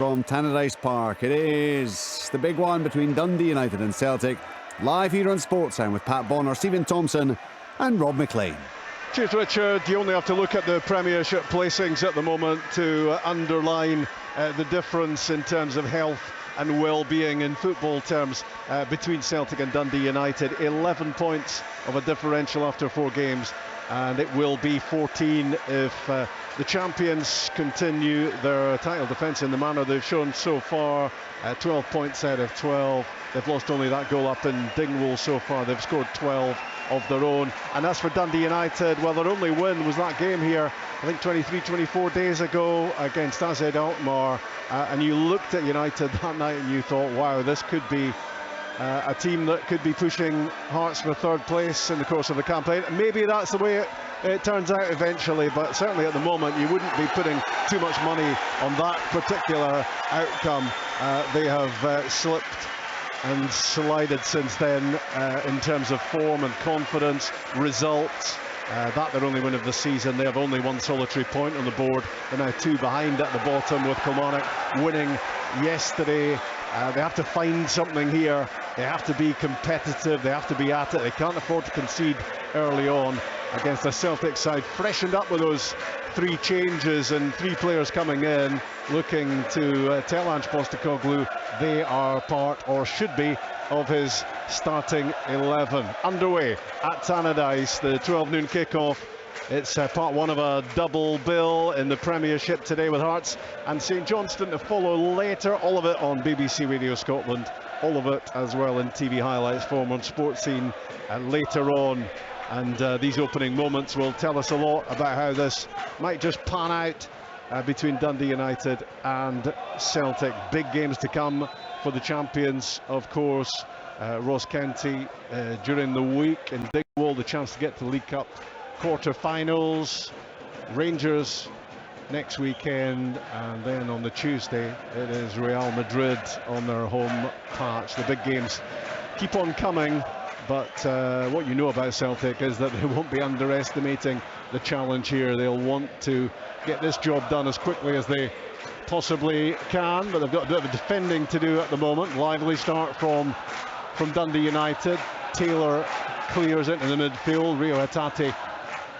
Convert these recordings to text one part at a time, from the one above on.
From Tannadice Park, it is the big one between Dundee United and Celtic. Live here on Sportsound with Pat Bonner, Stephen Thompson and Rob McLean. Cheers, Richard. You only have to look at the Premiership placings at the moment to underline the difference in terms of health and well-being in football terms between Celtic and Dundee United. 11 points of a differential after 4 games, and it will be 14 if the champions continue their title defence in the manner they've shown so far. 12 points out of 12. They've lost only that goal up in Dingwall so far. They've scored 12 of their own. And as for Dundee United, well, their only win was that game here, I think 24 days ago against AZ Alkmaar. And you looked at United that night and you thought, wow, this could be a team that could be pushing Hearts for 3rd place in the course of the campaign. Maybe that's the way it turns out eventually, but certainly at the moment you wouldn't be putting too much money on that particular outcome. They have slipped and slided since then in terms of form and confidence, results. That their only win of the season. They have only 1 solitary point on the board. They're now 2 behind at the bottom, with Kilmarnock winning yesterday. They have to find something here. They have to be competitive. They have to be at it. They can't afford to concede early on against a Celtic side freshened up with those 3 changes and 3 players coming in, looking to tell Ange Postecoglou they are part, or should be, of his starting 11. Underway at Tannadice, the 12 noon kickoff. It's part 1 of a double bill in the Premiership today, with Hearts and St Johnstone to follow later. All of it on BBC Radio Scotland, all of it as well in TV highlights form on Sports Scene later on. And these opening moments will tell us a lot about how this might just pan out between Dundee United and Celtic. Big games to come for the champions, of course. Ross County during the week in Dingwall, the chance to get to the League Cup quarter-finals. Rangers next weekend, and then on the Tuesday it is Real Madrid on their home patch. The big games keep on coming, but what you know about Celtic is that they won't be underestimating the challenge here. They'll want to get this job done as quickly as they possibly can, but they've got a bit of defending to do at the moment. Lively start from Dundee United. Taylor clears it in the midfield. Rio Hatate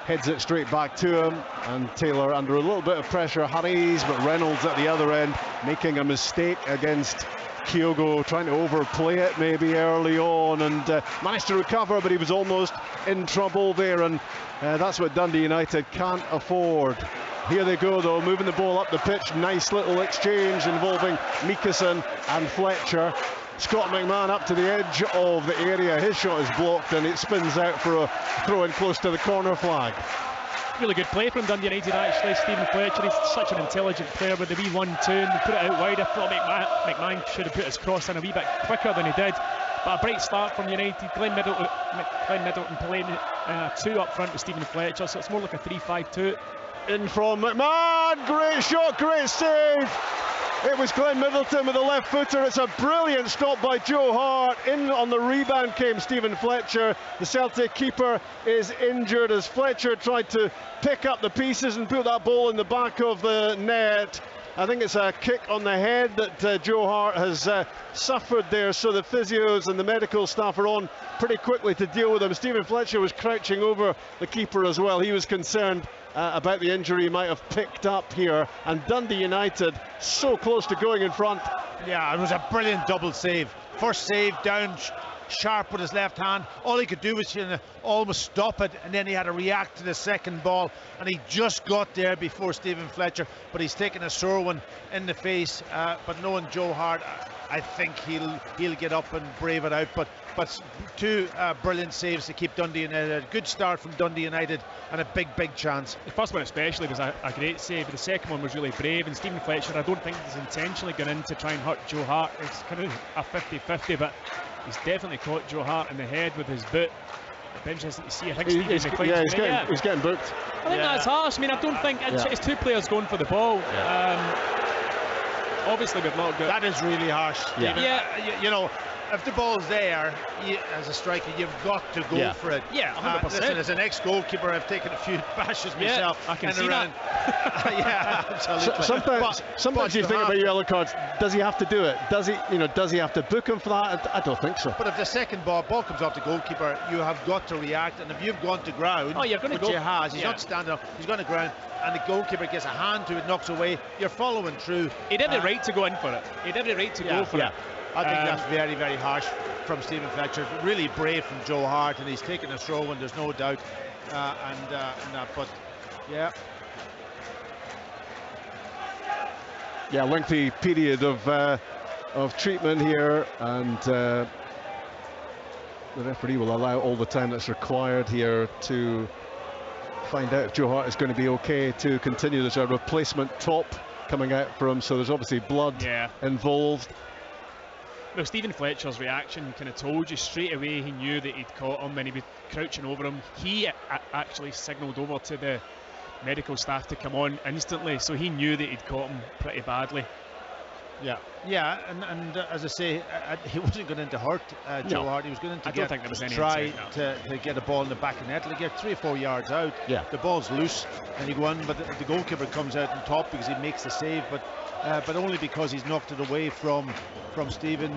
heads it straight back to him, and Taylor, under a little bit of pressure, hurries, but Reynolds at the other end making a mistake against Kyogo, trying to overplay it maybe early on, and managed to recover, but he was almost in trouble there, and that's what Dundee United can't afford. Here they go though, moving the ball up the pitch. Nice little exchange involving Mikason and Fletcher. Scott McMahon up to the edge of the area. His shot is blocked and it spins out for a throw in close to the corner flag. Really good play from Dundee United actually. Stephen Fletcher, he's such an intelligent player with the wee 1-2 and put it out wide. I thought McMahon should have put his cross in a wee bit quicker than he did. But a bright start from United. Glenn Middleton playing 2 up front with Stephen Fletcher, so it's more like a 3-5-2. In from McMahon, great shot, great save. It was Glenn Middleton with a left footer. It's a brilliant stop by Joe Hart. In on the rebound came Stephen Fletcher. The Celtic keeper is injured as Fletcher tried to pick up the pieces and put that ball in the back of the net. I think it's a kick on the head that Joe Hart has suffered there, so the physios and the medical staff are on pretty quickly to deal with him. Stephen Fletcher was crouching over the keeper as well. He was concerned about the injury he might have picked up here, and Dundee United so close to going in front. Yeah, it was a brilliant double save. First save down sharp with his left hand. All he could do was almost stop it, and then he had to react to the second ball, and he just got there before Stephen Fletcher, but he's taken a sore one in the face. But knowing Joe Hart, I think he'll get up and brave it out. But 2 brilliant saves to keep Dundee United. Good start from Dundee United and a big chance. The first one especially was a great save, but the second one was really brave, and Stephen Fletcher, I don't think he's intentionally gone in to try and hurt Joe Hart. It's kind of a 50-50, but he's definitely caught Joe Hart in the head with his boot. It'll be interesting to see. I think he's getting booked. I think that's harsh. I mean, I don't think it's 2 players going for the ball. Obviously we've not got... That is really harsh. Yeah. You know, if the ball's there, as a striker, you've got to go for it. Yeah, 100%. Listen, as an ex-goalkeeper, I've taken a few bashes myself. I can see that. Yeah, absolutely. Sometimes you think about yellow cards. Does he have to do it? Does he, does he have to book him for that? I don't think so. But if the second ball comes off the goalkeeper, you have got to react. And if you've gone to ground, you're going to which go. he has, he's not standing up. He's gone to ground, and the goalkeeper gets a hand to it, knocks away. You're following through. He'd every right to go in for it. He'd every right to go for it. I think that's very, very harsh from Stephen Fletcher. Really brave from Joe Hart, and he's taken a throw, and there's no doubt. But yeah. Yeah, lengthy period of treatment here, and the referee will allow all the time that's required here to find out if Joe Hart is going to be okay to continue. There's a replacement top coming out for him, so there's obviously blood involved. Well, Stephen Fletcher's reaction kind of told you straight away. He knew that he'd caught him and he was crouching over him. He actually signalled over to the medical staff to come on instantly, so he knew that he'd caught him pretty badly. And as I say, he wasn't going to hurt Joe Hart. He was going to try to get a ball in the back of net. Like, you're 3 or 4 yards out. The ball's loose and you go in, but the goalkeeper comes out on top because he makes the save, but only because he's knocked it away from Stephen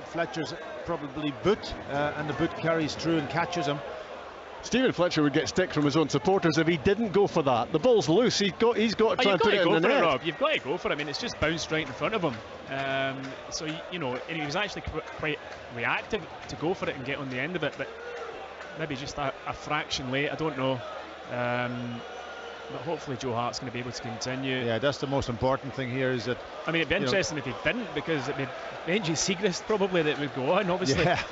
Fletcher's probably boot, and the boot carries through and catches him. Stephen Fletcher would get stick from his own supporters if he didn't go for that. The ball's loose. He's got to try and put it in the net. Rob. You've got to go for it. I mean, it's just bounced right in front of him. So and he was actually quite reactive to go for it and get on the end of it, but maybe just a fraction late. I don't know. But hopefully Joe Hart's going to be able to continue. Yeah, that's the most important thing here. Is that, I mean, it'd be interesting if he didn't, because it'd be Benji Siegrist probably that would go on, obviously. But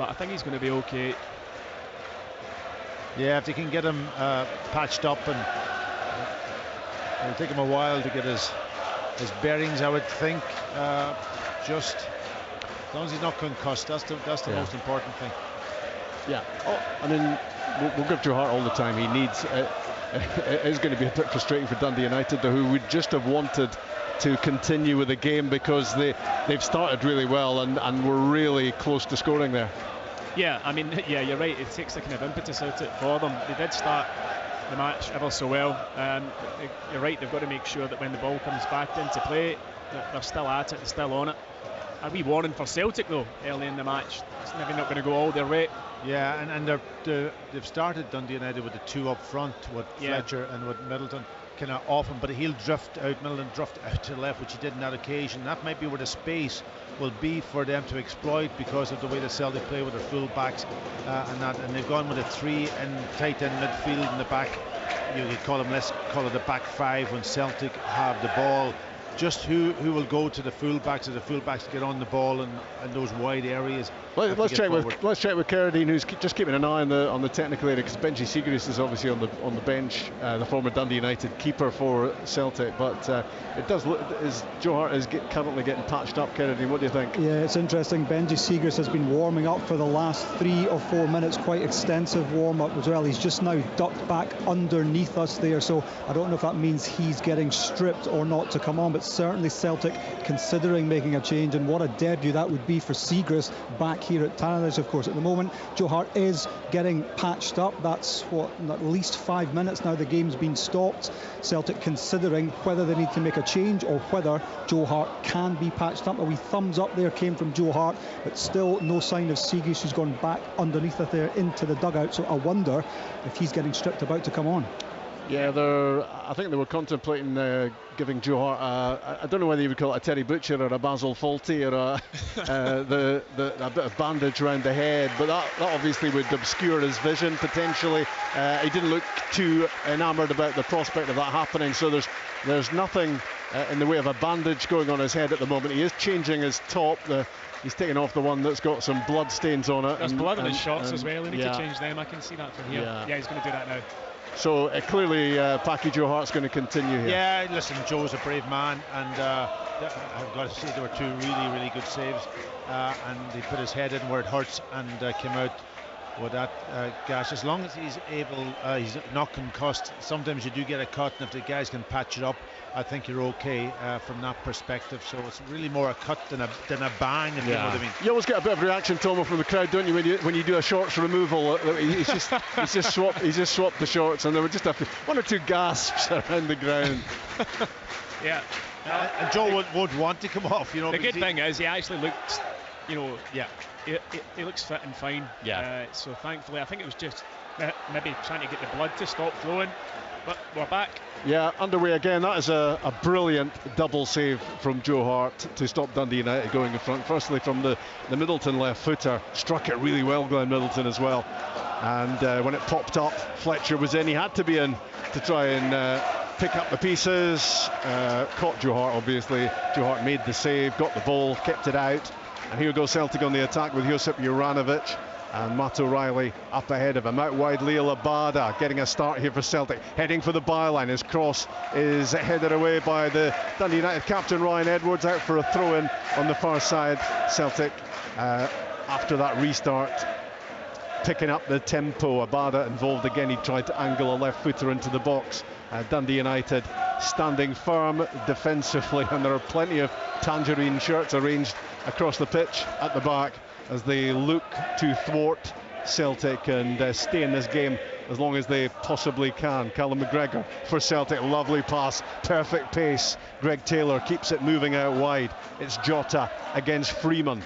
I think he's going to be okay. Yeah, if they can get him patched up, and it'll take him a while to get his bearings, I would think. Just as long as he's not concussed, that's the most important thing. Yeah. I mean, we'll give Joe Hart all the time he needs. It is going to be a bit frustrating for Dundee United, who would just have wanted to continue with the game, because they've started really well and were really close to scoring there. Yeah, I mean, you're right. It takes a kind of impetus out of it for them. They did start the match ever so well. You're right. They've got to make sure that when the ball comes back into play, they're still at it and still on it. A wee warning for Celtic though early in the match. It's maybe not going to go all their way. Yeah, and they've started Dundee United with the two up front, with Fletcher and with Middleton kind of often, but he'll drift out. Middleton drift out to the left, which he did on that occasion. That might be where the space will be for them to exploit, because of the way the Celtic play with their full backs and they've gone with a 3 in tight end midfield in the back. You could call them, let's call it the back 5 when Celtic have the ball. Just who will go to the full-backs, or the full-backs get on the ball in those wide areas. Let's check with Carradine, who's just keeping an eye on the technical area, because Benji Siegrist is obviously on the bench, the former Dundee United keeper for Celtic. But it does look as Joe Hart is currently getting patched up. Carradine, what do you think? Yeah, it's interesting. Benji Siegrist has been warming up for the last 3 or 4 minutes, quite extensive warm-up as well. He's just now ducked back underneath us there, so I don't know if that means he's getting stripped or not to come on, but certainly Celtic considering making a change, and what a debut that would be for Siegrist back here at Tannadice. Of course, at the moment Joe Hart is getting patched up. That's at least 5 minutes now the game's been stopped. Celtic considering whether they need to make a change or whether Joe Hart can be patched up. A wee thumbs up there came from Joe Hart, but still no sign of Siegrist, who's gone back underneath it there into the dugout, so I wonder if he's getting stripped about to come on. Yeah, I think they were contemplating giving Joe Hart I don't know whether you would call it a Terry Butcher or a Basil Fawlty, or a bit of bandage around the head, but that obviously would obscure his vision potentially. He didn't look too enamoured about the prospect of that happening, so there's nothing in the way of a bandage going on his head at the moment. He is changing his top. He's taking off the one that's got some blood stains on it. There's blood on his shorts as well. He needs to change them. I can see that from here. Yeah, he's going to do that now. So clearly Packy Joe Hart's going to continue here. Yeah, listen, Joe's a brave man, and I've got to say there were 2 really, really good saves, and he put his head in where it hurts and came out with that gash. As long as he's able, he's not concussed. Sometimes you do get a cut, and if the guys can patch it up, I think you're okay from that perspective. So it's really more a cut than a bang, if you know what I mean. You always get a bit of reaction, Tomo, from the crowd, don't you, when you do a shorts removal? He's just swapped the shorts, and there were just one or two gasps around the ground. Yeah. And Joe would want to come off, you know. The good thing is he actually looks, you know, he looks fit and fine. Yeah. So thankfully, I think it was just maybe trying to get the blood to stop flowing. But we're back. Yeah, underway again. That is a brilliant double save from Joe Hart to stop Dundee United going in front. Firstly from the Middleton left footer, struck it really well, Glenn Middleton as well. And when it popped up, Fletcher was in. He had to be in to try and pick up the pieces. Caught Joe Hart, obviously. Joe Hart made the save, got the ball, kept it out. And here goes Celtic on the attack with Josip Juranovic. And Matt O'Reilly up ahead of him. Out wide, Liel Abada getting a start here for Celtic. Heading for the byline. His cross is headed away by the Dundee United captain, Ryan Edwards, out for a throw-in on the far side. Celtic, after that restart, picking up the tempo. Abada involved again. He tried to angle a left footer into the box. Dundee United standing firm defensively, and there are plenty of tangerine shirts arranged across the pitch at the back as they look to thwart Celtic and stay in this game as long as they possibly can. Callum McGregor for Celtic, lovely pass, perfect pace. Greg Taylor keeps it moving out wide. It's Jota against Freeman,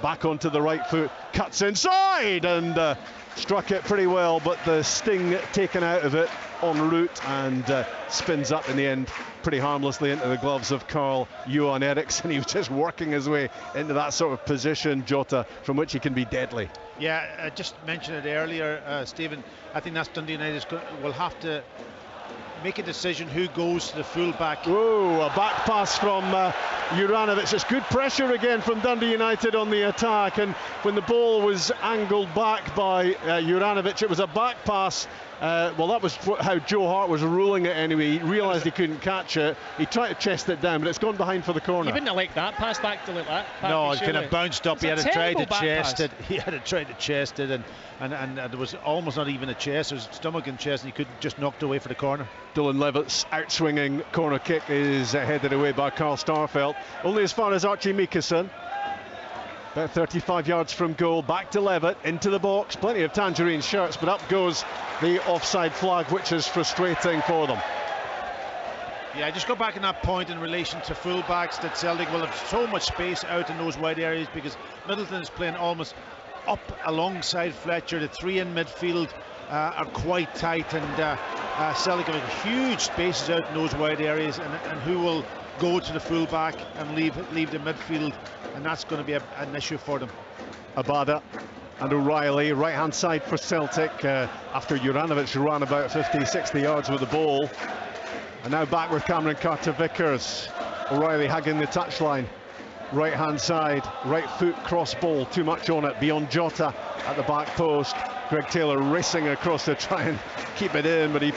back onto the right foot, cuts inside and struck it pretty well, but the sting taken out of it en route, and spins up in the end pretty harmlessly into the gloves of Carl-Johan Eriksson. He was just working his way into that sort of position, Jota, from which he can be deadly. Yeah, I just mentioned it earlier, Stephen. I think that's Dundee United will have to make a decision who goes to the full-back. Oh, a back pass from Juranovic. It's good pressure again from Dundee United on the attack, and when the ball was angled back by Juranovic, it was a back pass. Well, that was how Joe Hart was ruling it anyway. He realised he couldn't catch it. He tried to chest it down, but it's gone behind for the corner. You wouldn't have liked that pass back to like that. No, it kind of bounced up. He had to try to chest it. He had to try to chest it, and there was almost not even a chest. There was stomach and chest, and he could just knocked away for the corner. Dylan Levitt's outswinging corner kick is headed away by Carl Starfelt. Only as far as Archie Meekison. About 35 yards from goal, back to Levitt, into the box, plenty of tangerine shirts, but up goes the offside flag, which is frustrating for them. Yeah, just go back in that point in relation to fullbacks, that Celtic will have so much space out in those wide areas because Middleton is playing almost up alongside Fletcher. The three in midfield are quite tight, and Celtic have huge spaces out in those wide areas, and who will go to the fullback and leave the midfield, and that's going to be an issue for them. Abada and O'Reilly, right hand side for Celtic, after Juranovic ran about 50-60 yards with the ball. And now back with Cameron Carter-Vickers. O'Reilly hugging the touchline, right hand side, right foot cross ball, too much on it, beyond Jota at the back post. Greg Taylor racing across to try and keep it in, but he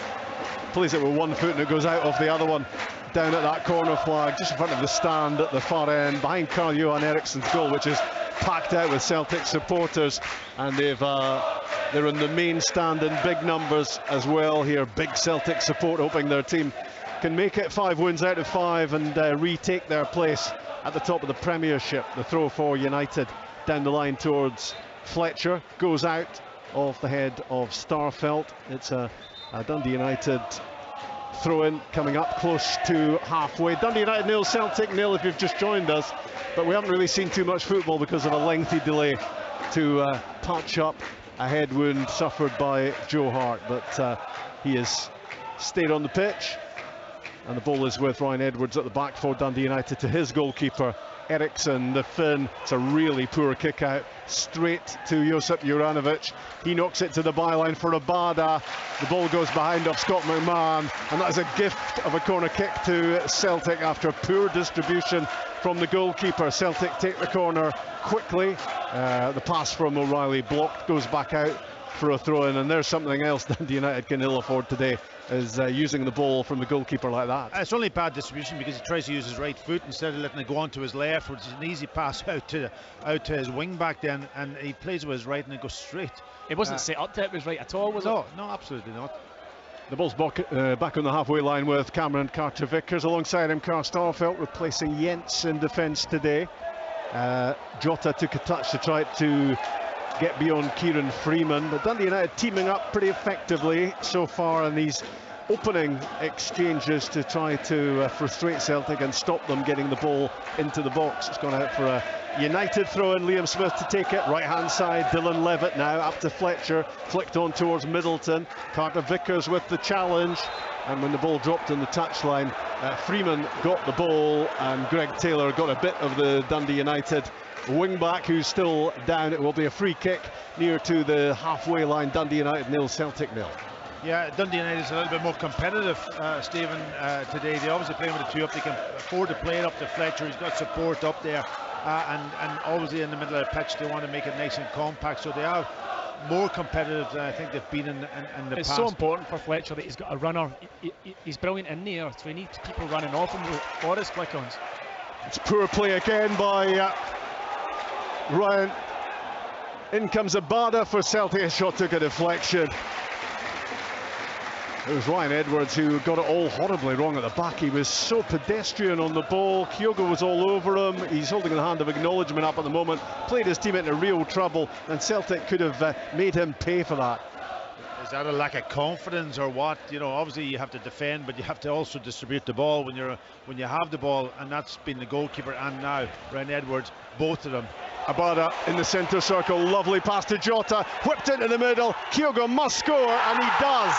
plays it with one foot and it goes out off the other one. Down at that corner flag, just in front of the stand at the far end, behind Carl-Johan Eriksson's goal, which is packed out with Celtic supporters, and they're in the main stand in big numbers as well here. Big Celtic support, hoping their team can make it 5 wins out of 5 and retake their place at the top of the Premiership. The throw for United down the line towards Fletcher, goes out off the head of Starfelt. It's a Dundee United throw-in coming up close to halfway. Dundee United 0, Celtic 0 if you've just joined us, but we haven't really seen too much football because of a lengthy delay to patch up a head wound suffered by Joe Hart, but he has stayed on the pitch, and the ball is with Ryan Edwards at the back for Dundee United to his goalkeeper Eriksson, the Finn. It's a really poor kick out straight to Josip Juranovic. He knocks it to the byline for Abada. The ball goes behind off Scott McMahon, and that is a gift of a corner kick to Celtic after poor distribution from the goalkeeper. Celtic take the corner quickly. The pass from O'Reilly blocked, goes back out for a throw-in, and there's something else Dundee United can ill afford today, is using the ball from the goalkeeper like that. It's only bad distribution because he tries to use his right foot instead of letting it go on to his left, which is an easy pass out to his wing back then, and he plays with his right and it goes straight. It wasn't set up to it was right at all, was it? No, absolutely not. The ball's back on the halfway line with Cameron Carter-Vickers. Alongside him, Carl Starfelt replacing Jens in defence today. Jota took a touch to try to get beyond Kieran Freeman, but Dundee United teaming up pretty effectively so far in these opening exchanges to try to frustrate Celtic and stop them getting the ball into the box. It's gone out for a United throw-in. Liam Smith to take it, right hand side. Dylan Levitt now up to Fletcher, flicked on towards Middleton. Carter-Vickers with the challenge, and when the ball dropped on the touchline, Freeman got the ball and Greg Taylor got a bit of the Dundee United wing back, who's still down. It will be a free kick near to the halfway line. Dundee United 0, Celtic 0. Yeah, Dundee United is a little bit more competitive, Stephen, today. They're obviously playing with a 2 up. They can afford to play it up to Fletcher. He's got support up there, and obviously in the middle of the pitch they want to make it nice and compact, so they are more competitive than I think they've been in the past. It's so important for Fletcher that he's got a runner. He's brilliant in the air, so he needs people running off him for his flick-ons. It's poor play again by Ryan. In comes Abada for Celtic. A shot took a deflection. It was Ryan Edwards who got it all horribly wrong at the back. He was so pedestrian on the ball. Kyogo was all over him. He's holding the hand of acknowledgement up at the moment. Played his team into real trouble, and Celtic could have made him pay for that. Is that a lack of confidence or what? You know, obviously you have to defend, but you have to also distribute the ball when you have the ball, and that's been the goalkeeper and now Ryan Edwards, both of them. Abada in the centre circle, lovely pass to Jota, whipped into the middle. Kyogo must score, and he does.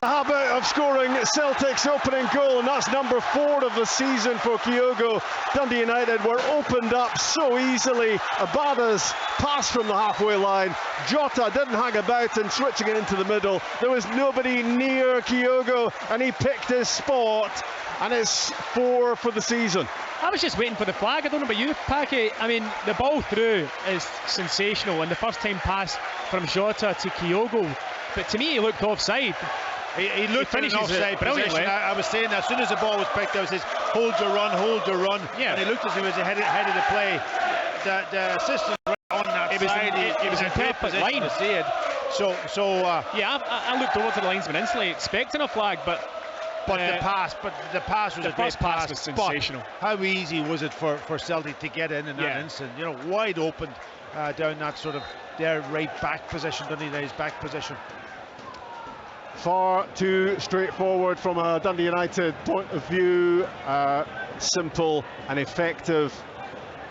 A habit of scoring Celtic's opening goal, and that's number 4 of the season for Kyogo. Dundee United were opened up so easily. Abada's pass from the halfway line. Jota didn't hang about and switching it into the middle. There was nobody near Kyogo, and he picked his spot, and it's 4 for the season. I was just waiting for the flag. I don't know about you, Packy. I mean, the ball through is sensational, and the first time pass from Jota to Kyogo, but to me he looked offside. He looked in an offside position. I was saying that as soon as the ball was picked up, it says hold your run. Yeah. And he looked as if he was ahead of the play. The assistant right on that side. It was in perfect line to see it. Yeah, I looked over to the linesman instantly, expecting a flag, but the pass was a great pass. Was sensational. But how easy was it for Celtic to get in that instant? You know, wide open down that sort of their right back position, Dundee United's back position. Far too straightforward from a Dundee United point of view. Simple and effective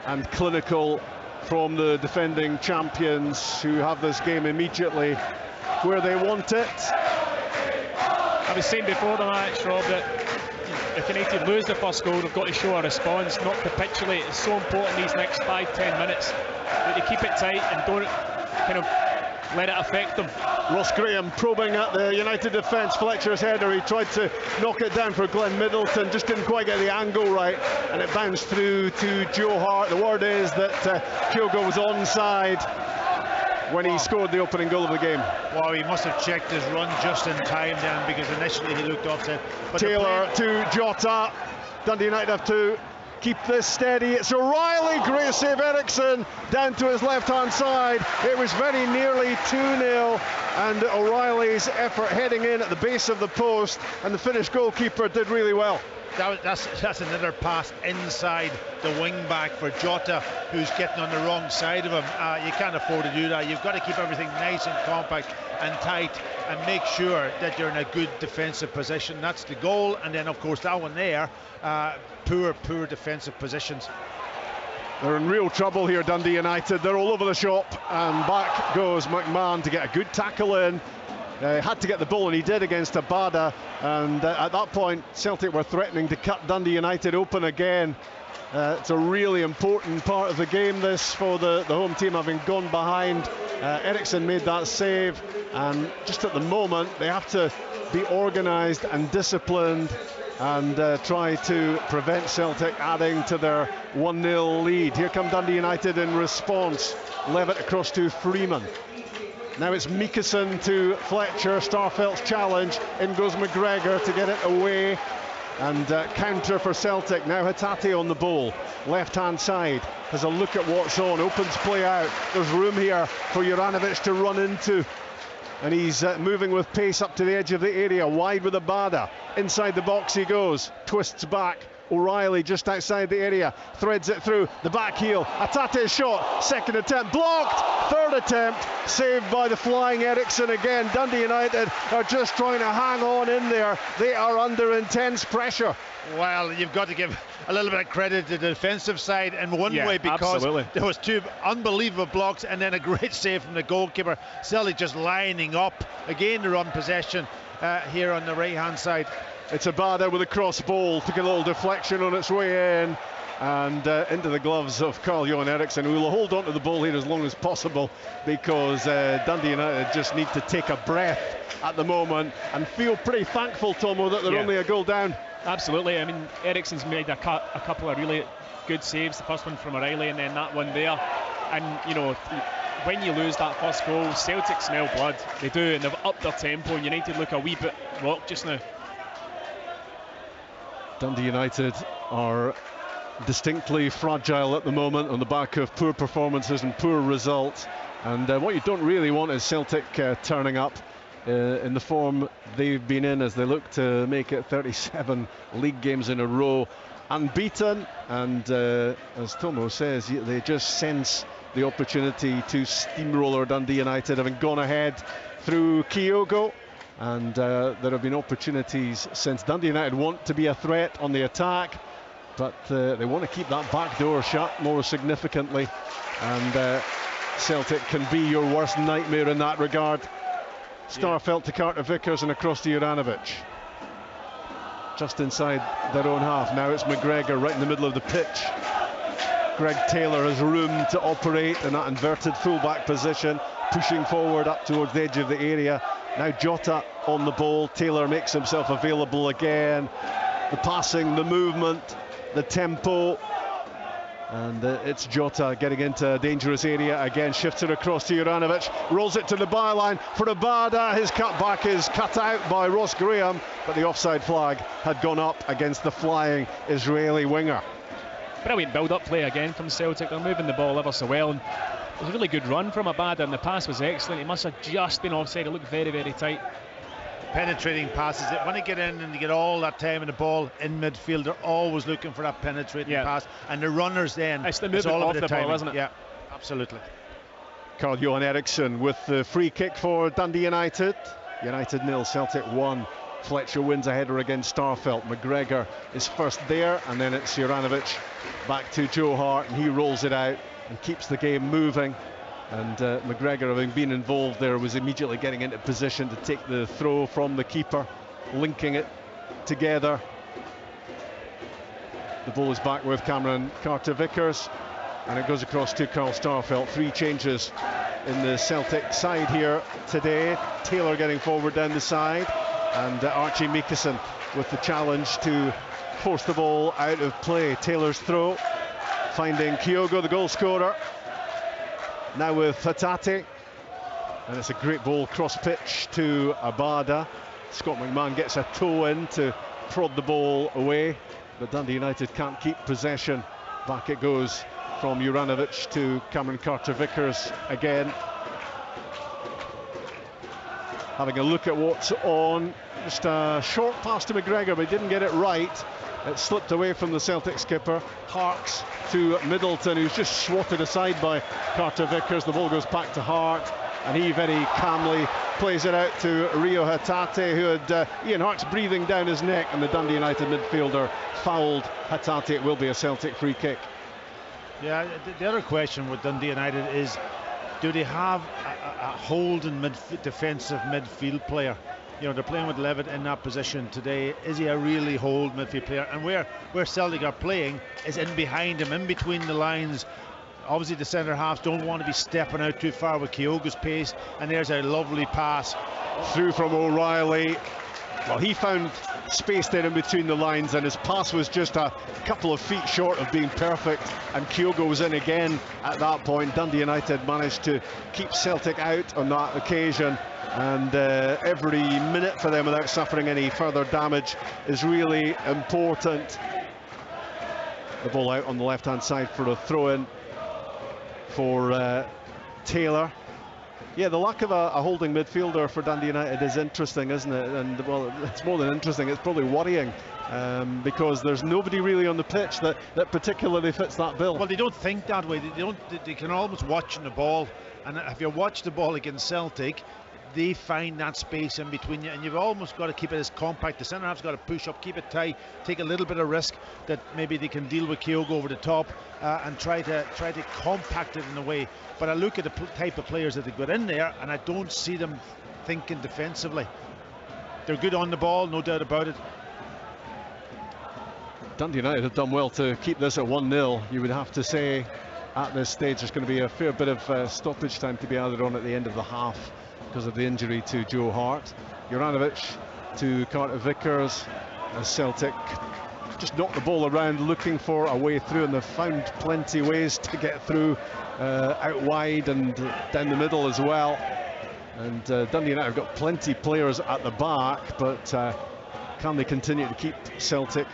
and clinical from the defending champions, who have this game immediately where they want it. I was saying before the match, Rob, that if United lose the first goal, they've got to show a response, not capitulate. It's so important these next 5-10 minutes that they keep it tight and don't kind of let it affect them. Ross Graham probing at the United defence. Fletcher's header, he tried to knock it down for Glenn Middleton, just didn't quite get the angle right, and it bounced through to Joe Hart. The word is that Kyogo was onside when he scored the opening goal of the game. Wow, he must have checked his run just in time then, because initially he looked offside. But Taylor to Jota. Dundee United have to keep this steady. It's O'Reilly, great save. Eriksson down to his left hand side. It was very nearly 2-0, and O'Reilly's effort heading in at the base of the post, and the Finnish goalkeeper did really well. That's another pass inside the wing back for Jota, who's getting on the wrong side of him. You can't afford to do that. You've got to keep everything nice and compact and tight, and make sure that you're in a good defensive position. That's the goal. And then of course that one there, poor defensive positions. They're in real trouble here, Dundee United. They're all over the shop, and back goes McMahon to get a good tackle in. Had to get the ball, and he did against Abada, and at that point Celtic were threatening to cut Dundee United open again. It's a really important part of the game, this, for the home team, having gone behind. Eriksson made that save, and just at the moment they have to be organised and disciplined and try to prevent Celtic adding to their 1-0 lead. Here come Dundee United in response. Levitt across to Freeman. Now it's Mickelson to Fletcher. Starfelt's challenge. In goes McGregor to get it away. And counter for Celtic. Now Hatate on the ball. Left-hand side. Has a look at what's on. Opens play out. There's room here for Juranovic to run into. And he's moving with pace up to the edge of the area. Wide with Abada. Inside the box he goes. Twists back. O'Reilly just outside the area, threads it through the back heel. Hatate's shot, second attempt blocked, third attempt saved by the flying Eriksson again. Dundee United are just trying to hang on in there. They are under intense pressure. Well, you've got to give a little bit of credit to the defensive side in one way, because absolutely. There was two unbelievable blocks and then a great save from the goalkeeper. Celtic just lining up again to run possession here on the right hand side. It's Abada with a cross ball, took a little deflection on its way in, and into the gloves of Carl-Johan Eriksson, who will hold on to the ball here as long as possible, because Dundee United just need to take a breath at the moment and feel pretty thankful, Tomo, that they're only a goal down. Absolutely. I mean, Eriksson's made a couple of really good saves. The first one from O'Reilly and then that one there. And, you know, when you lose that first goal, Celtic smell blood. They do, and they've upped their tempo, and United look a wee bit rocked just now. Dundee United are distinctly fragile at the moment on the back of poor performances and poor results. And what you don't really want is Celtic turning up in the form they've been in as they look to make it 37 league games in a row unbeaten. And as Tomo says, they just sense the opportunity to steamroller Dundee United, having gone ahead through Kyogo. And there have been opportunities since. Dundee United want to be a threat on the attack, but they want to keep that back door shut more significantly. And Celtic can be your worst nightmare in that regard. Starfelt to Carter Vickers and across to Juranovic. Just inside their own half. Now it's McGregor right in the middle of the pitch. Greg Taylor has room to operate in that inverted fullback position, pushing forward up towards the edge of the area. Now Jota on the ball. Taylor makes himself available again. The passing, the movement, the tempo. And it's Jota getting into a dangerous area again. Shifts it across to Juranovic. Rolls it to the byline for Abada. His cutback is cut out by Ross Graham, but the offside flag had gone up against the flying Israeli winger. Brilliant build-up play again from Celtic. They're moving the ball ever so well. And it was a really good run from Abada, and the pass was excellent. He must have just been offside. It looked very, very tight. Penetrating passes. When they get in and they get all that time in the ball in midfield, they're always looking for that penetrating pass. And the runners then, it's the movement off the ball, isn't it? Yeah, absolutely. Carl-Johan Eriksson with the free kick for Dundee United. United 0, Celtic 1. Fletcher wins a header against Starfelt. McGregor is first there, and then it's Juranovic back to Joe Hart, and he rolls it out and keeps the game moving. And McGregor, having been involved there, was immediately getting into position to take the throw from the keeper, linking it together. The ball is back with Cameron Carter-Vickers, and it goes across to Carl Starfelt. 3 changes in the Celtic side here today. Taylor getting forward down the side, and Archie Mickelson with the challenge to force the ball out of play. Taylor's throw, finding Kyogo, the goal scorer. Now with Hatate, and it's a great ball cross pitch to Abada. Scott McMahon gets a toe in to prod the ball away, but Dundee United can't keep possession. Back it goes from Juranovic to Cameron Carter-Vickers again. Having a look at what's on, just a short pass to McGregor, but he didn't get it right. It slipped away from the Celtic skipper. Harks to Middleton, who's just swatted aside by Carter-Vickers. The ball goes back to Hart, and he very calmly plays it out to Rio Hatate, who had Ian Hart's breathing down his neck, and the Dundee United midfielder fouled Hatate. It will be a Celtic free kick. Yeah, the other question with Dundee United is, do they have a holding defensive midfield player? You know, they're playing with Levitt in that position today. Is he a really hold midfield player? And where Celtic are playing is in behind him, in between the lines. Obviously the centre halves don't want to be stepping out too far with Kyogo's pace, and there's a lovely pass through from O'Reilly. Well, he found space there in between the lines, and his pass was just a couple of feet short of being perfect, and Kyogo was in again at that point. Dundee United managed to keep Celtic out on that occasion, and every minute for them without suffering any further damage is really important. The ball out on the left-hand side for a throw-in for Taylor. Yeah, the lack of a holding midfielder for Dundee United is interesting, isn't it? And, well, it's more than interesting, it's probably worrying, because there's nobody really on the pitch that particularly fits that bill. Well, they don't think that way. They can almost watch the ball, and if you watch the ball against Celtic, they find that space in between you, and you've almost got to keep it as compact. The centre half's got to push up, keep it tight, take a little bit of risk that maybe they can deal with Kyogo over the top, and try to compact it in a way. But I look at the type of players that they've got in there, and I don't see them thinking defensively. They're good on the ball, no doubt about it. Dundee United have done well to keep this at 1-0. You would have to say at this stage there's going to be a fair bit of stoppage time to be added on at the end of the half because of the injury to Joe Hart. Juranovic to Carter Vickers as Celtic just knocked the ball around looking for a way through, and they've found plenty of ways to get through out wide and down the middle as well. And Dundee United have got plenty of players at the back, but can they continue to keep Celtic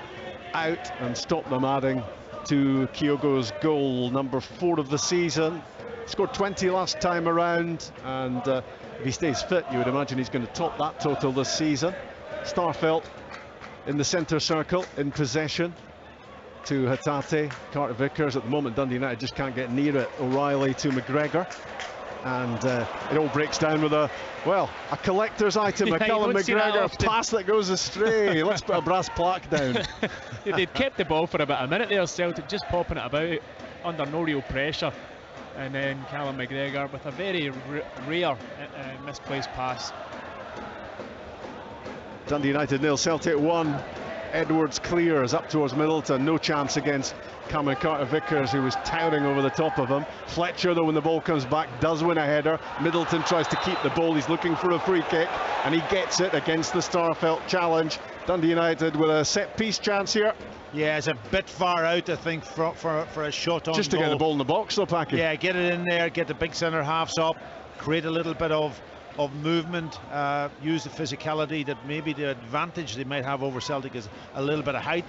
out and stop them adding to Kyogo's goal, number 4 of the season? Scored 20 last time around, and if he stays fit, you would imagine he's going to top that total this season. Starfelt in the centre circle, in possession to Hatate. Carter Vickers. At the moment, Dundee United just can't get near it. O'Reilly to McGregor, and it all breaks down with a collector's item. A Callum McGregor pass that goes astray. Let's put a brass plaque down. They'd kept the ball for about a minute there, Celtic, just popping it about under no real pressure, and then Callum McGregor with a very rare misplaced pass. Dundee United 0, Celtic 1. Edwards clears up towards Middleton, no chance against Cameron Carter-Vickers, who was towering over the top of him. Fletcher, though, when the ball comes back, does win a header. Middleton tries to keep the ball, he's looking for a free kick, and he gets it against the Starfelt challenge. Dundee United with a set-piece chance here. Yeah, it's a bit far out, I think, for a shot on just to goal. Get the ball in the box, though, Packy. Yeah, get it in there, get the big centre halves up, create a little bit of movement, use the physicality that maybe the advantage they might have over Celtic is a little bit of height,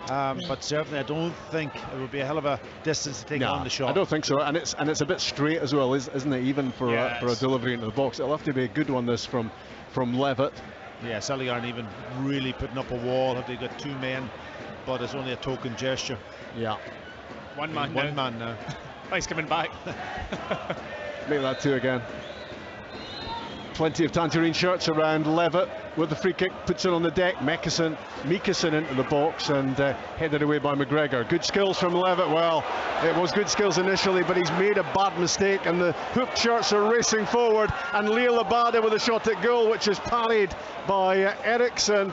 but certainly I don't think it would be a hell of a distance to take on the shot. I don't think so, and it's a bit straight as well, isn't it, even for a delivery into the box. It'll have to be a good one, this from Levitt. Yeah, Celtic aren't even really putting up a wall. Have they got 2 men, but it's only a token gesture. Yeah, one man now. Oh, he's coming back. Make that 2 again. Plenty of tangerine shirts around. Levitt with the free kick, puts it on the deck. Meekison into the box and headed away by McGregor. Good skills from Levitt. Well, it was good skills initially, but he's made a bad mistake, and the hooped shirts are racing forward, and Leo Labada with a shot at goal, which is parried by Eriksson.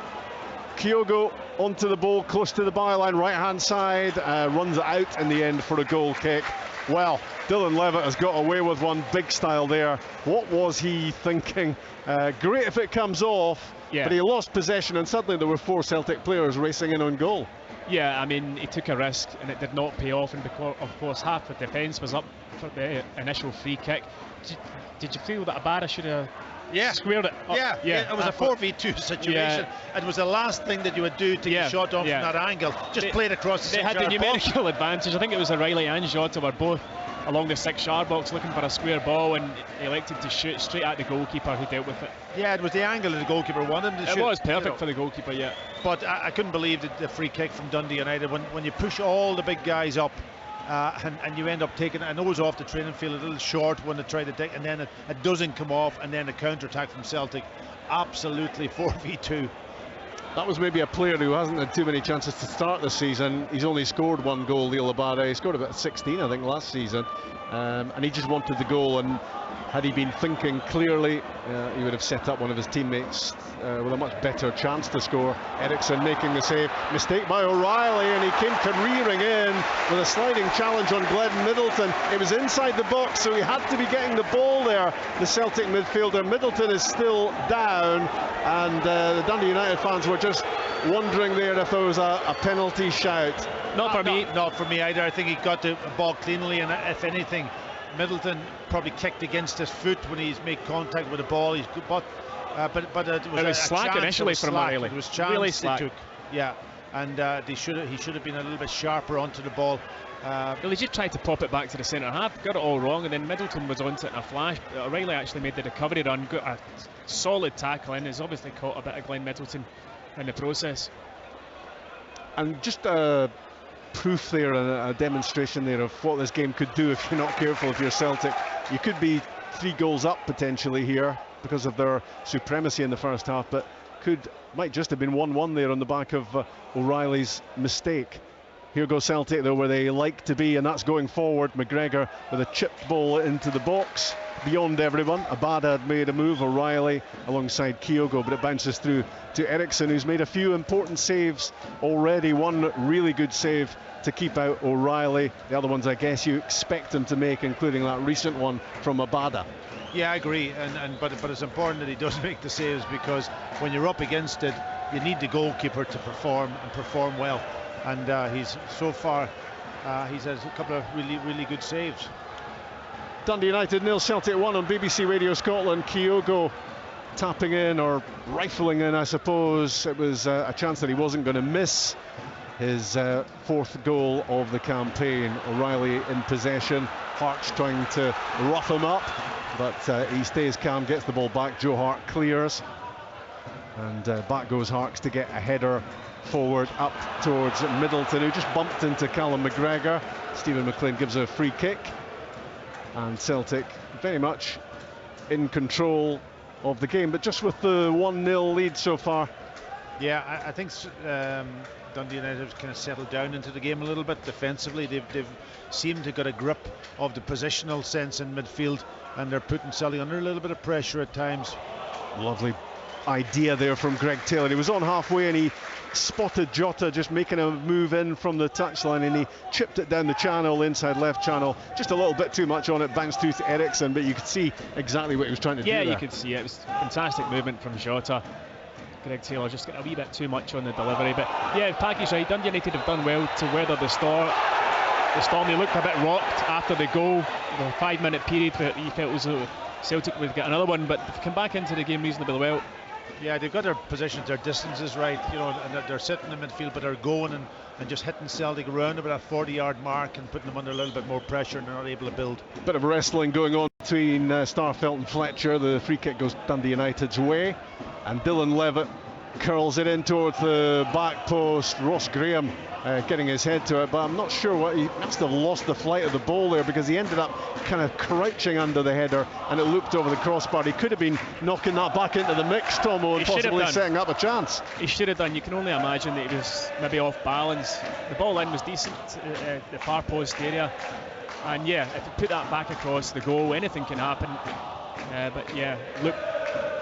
Kyogo onto the ball, close to the byline, right hand side, runs it out in the end for a goal kick. Well, Dylan Levitt has got away with one big style there. What was he thinking? Great if it comes off, but he lost possession, and suddenly there were 4 Celtic players racing in on goal. Yeah, I mean, he took a risk and it did not pay off, and because, of course, half the defence was up for the initial free kick. Did you feel that Abada should have squared it up? Yeah, it was a 4v2 situation. It was the last thing that you would do to get shot off from that angle. Just play it across the 6-yard box. They had the numerical advantage. I think it was O'Reilly and Jota were both along the 6-yard box looking for a square ball, and he elected to shoot straight at the goalkeeper, who dealt with it. Yeah, it was the angle that the goalkeeper wanted him to shoot. It was perfect for the goalkeeper, But I couldn't believe the free kick from Dundee United when you push all the big guys up. And you end up taking, I know it was off the training field a little short when they tried to take, and then it doesn't come off, and then a counter-attack from Celtic. Absolutely 4v2. That was maybe a player who hasn't had too many chances to start this season. He's only scored 1 goal, Leo Labada. He scored about 16, I think, last season, and he just wanted the goal. And had he been thinking clearly, he would have set up one of his teammates with a much better chance to score. Eriksson making the save. Mistake by O'Reilly, and he came careering in with a sliding challenge on Glenn Middleton. It was inside the box, so he had to be getting the ball there. The Celtic midfielder Middleton is still down, and the Dundee United fans were just wondering there if there was a penalty shout. Not for me. Not for me either. I think he got the ball cleanly, and if anything, Middleton probably kicked against his foot when he's made contact with the ball. But it was slack initially from O'Reilly. It was chance really they slack. took. Yeah, and he should have been a little bit sharper onto the ball. Well, he just tried to pop it back to the centre half, got it all wrong, and then Middleton was onto it in a flash. O'Reilly actually made the recovery run, got a solid tackle in. He's obviously caught a bit of Glenn Middleton in the process. And just proof there, a demonstration there of what this game could do if you're not careful. If you're Celtic, you could be 3 goals up potentially here because of their supremacy in the first half, but might just have been 1-1 there on the back of O'Reilly's mistake. Here goes Celtic though, where they like to be, and that's going forward. McGregor with a chipped ball into the box beyond everyone. Abada had made a move, O'Reilly alongside Kyogo, but it bounces through to Eriksson, who's made a few important saves already. One really good save to keep out O'Reilly. The other ones I guess you expect him to make, including that recent one from Abada. Yeah, I agree, but it's important that he does make the saves, because when you're up against it, you need the goalkeeper to perform well. And he's so far he's had a couple of really good saves. Dundee United 0, Celtic 1 on BBC Radio Scotland. Kyogo tapping in, or rifling in, I suppose. It was a chance that he wasn't going to miss. His 4th goal of the campaign. O'Reilly in possession. Hart's trying to rough him up, but he stays calm, gets the ball back. Joe Hart clears, and back goes Harks to get a header forward up towards Middleton, who just bumped into Callum McGregor. Stephen McLean gives a free kick, and Celtic very much in control of the game, but just with the 1-0 lead so far. Yeah, I think Dundee United have kind of settled down into the game a little bit defensively. They've seemed to get a grip of the positional sense in midfield, and they're putting Celtic under a little bit of pressure at times. Lovely idea there from Greg Taylor. He was on halfway and he spotted Jota just making a move in from the touchline, and he chipped it down the channel, inside left channel, just a little bit too much on it, bounced through to Eriksson, but you could see exactly what he was trying to do there. Yeah, you could see it. It was fantastic movement from Jota. Greg Taylor just got a wee bit too much on the delivery, but yeah, Packy's right. Dundee United have done well to weather the storm. They looked a bit rocked after the goal, the 5-minute period where you felt as though Celtic would get another one, but they've come back into the game reasonably well. Yeah, they've got their positions, their distances right, and they're sitting in the midfield, but they're going and just hitting Celtic around about a 40-yard mark and putting them under a little bit more pressure, and they're not able to build. Bit of wrestling going on between Starfelt and Fletcher. The free kick goes Dundee United's way, and Dylan Levitt curls it in towards the back post. Ross Graham getting his head to it, but I'm not sure what, he must have lost the flight of the ball there, because he ended up kind of crouching under the header and it looped over the crossbar. He could have been knocking that back into the mix, Tomo, and possibly setting up a chance. He should have done. You can only imagine that he was maybe off balance. The ball in was decent, the far post area, and yeah, if you put that back across the goal, anything can happen. But yeah, look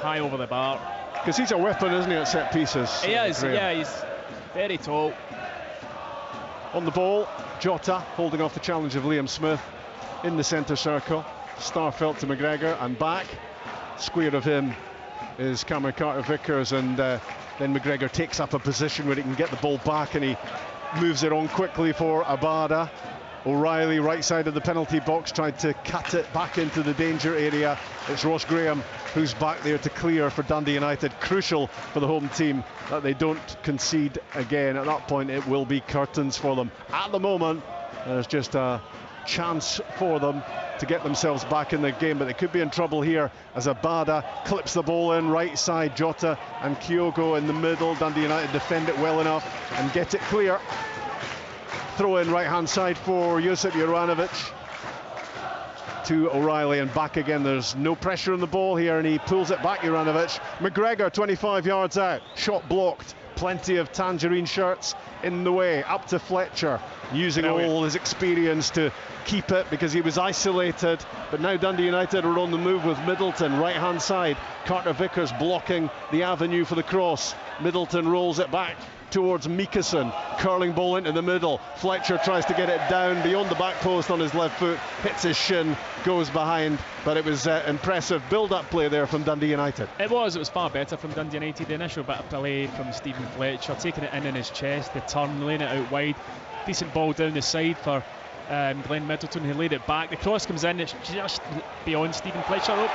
high over the bar. Because he's a weapon, isn't he, at set pieces? He is, yeah, he's very tall. On the ball, Jota holding off the challenge of Liam Smith in the centre circle. Starfelt to McGregor and back. Square of him is Cameron Carter-Vickers, and then McGregor takes up a position where he can get the ball back, and he moves it on quickly for Abada. O'Reilly, right side of the penalty box, tried to cut it back into the danger area. It's Ross Graham who's back there to clear for Dundee United. Crucial for the home team that they don't concede again. At that point, it will be curtains for them. At the moment, there's just a chance for them to get themselves back in the game, but they could be in trouble here as Abada clips the ball in right side. Jota and Kyogo in the middle. Dundee United defend it well enough and get it clear. Throw in right hand side for Josip Juranovic to O'Reilly and back again. There's no pressure on the ball here, and he pulls it back, Juranovic. McGregor 25 yards out, shot blocked. Plenty of tangerine shirts in the way. Up to Fletcher, using all his experience to keep it because he was isolated. But now Dundee United are on the move with Middleton, right hand side. Carter-Vickers blocking the avenue for the cross. Middleton rolls it back towards Mikason. Curling ball into the middle. Fletcher tries to get it down beyond the back post on his left foot, hits his shin, goes behind, but it was impressive build-up play there from Dundee United. It was far better from Dundee United. The initial bit of play from Stephen Fletcher, taking it in his chest, the turn, laying it out wide, decent ball down the side for Glenn Middleton, who laid it back. The cross comes in, it's just beyond Stephen Fletcher.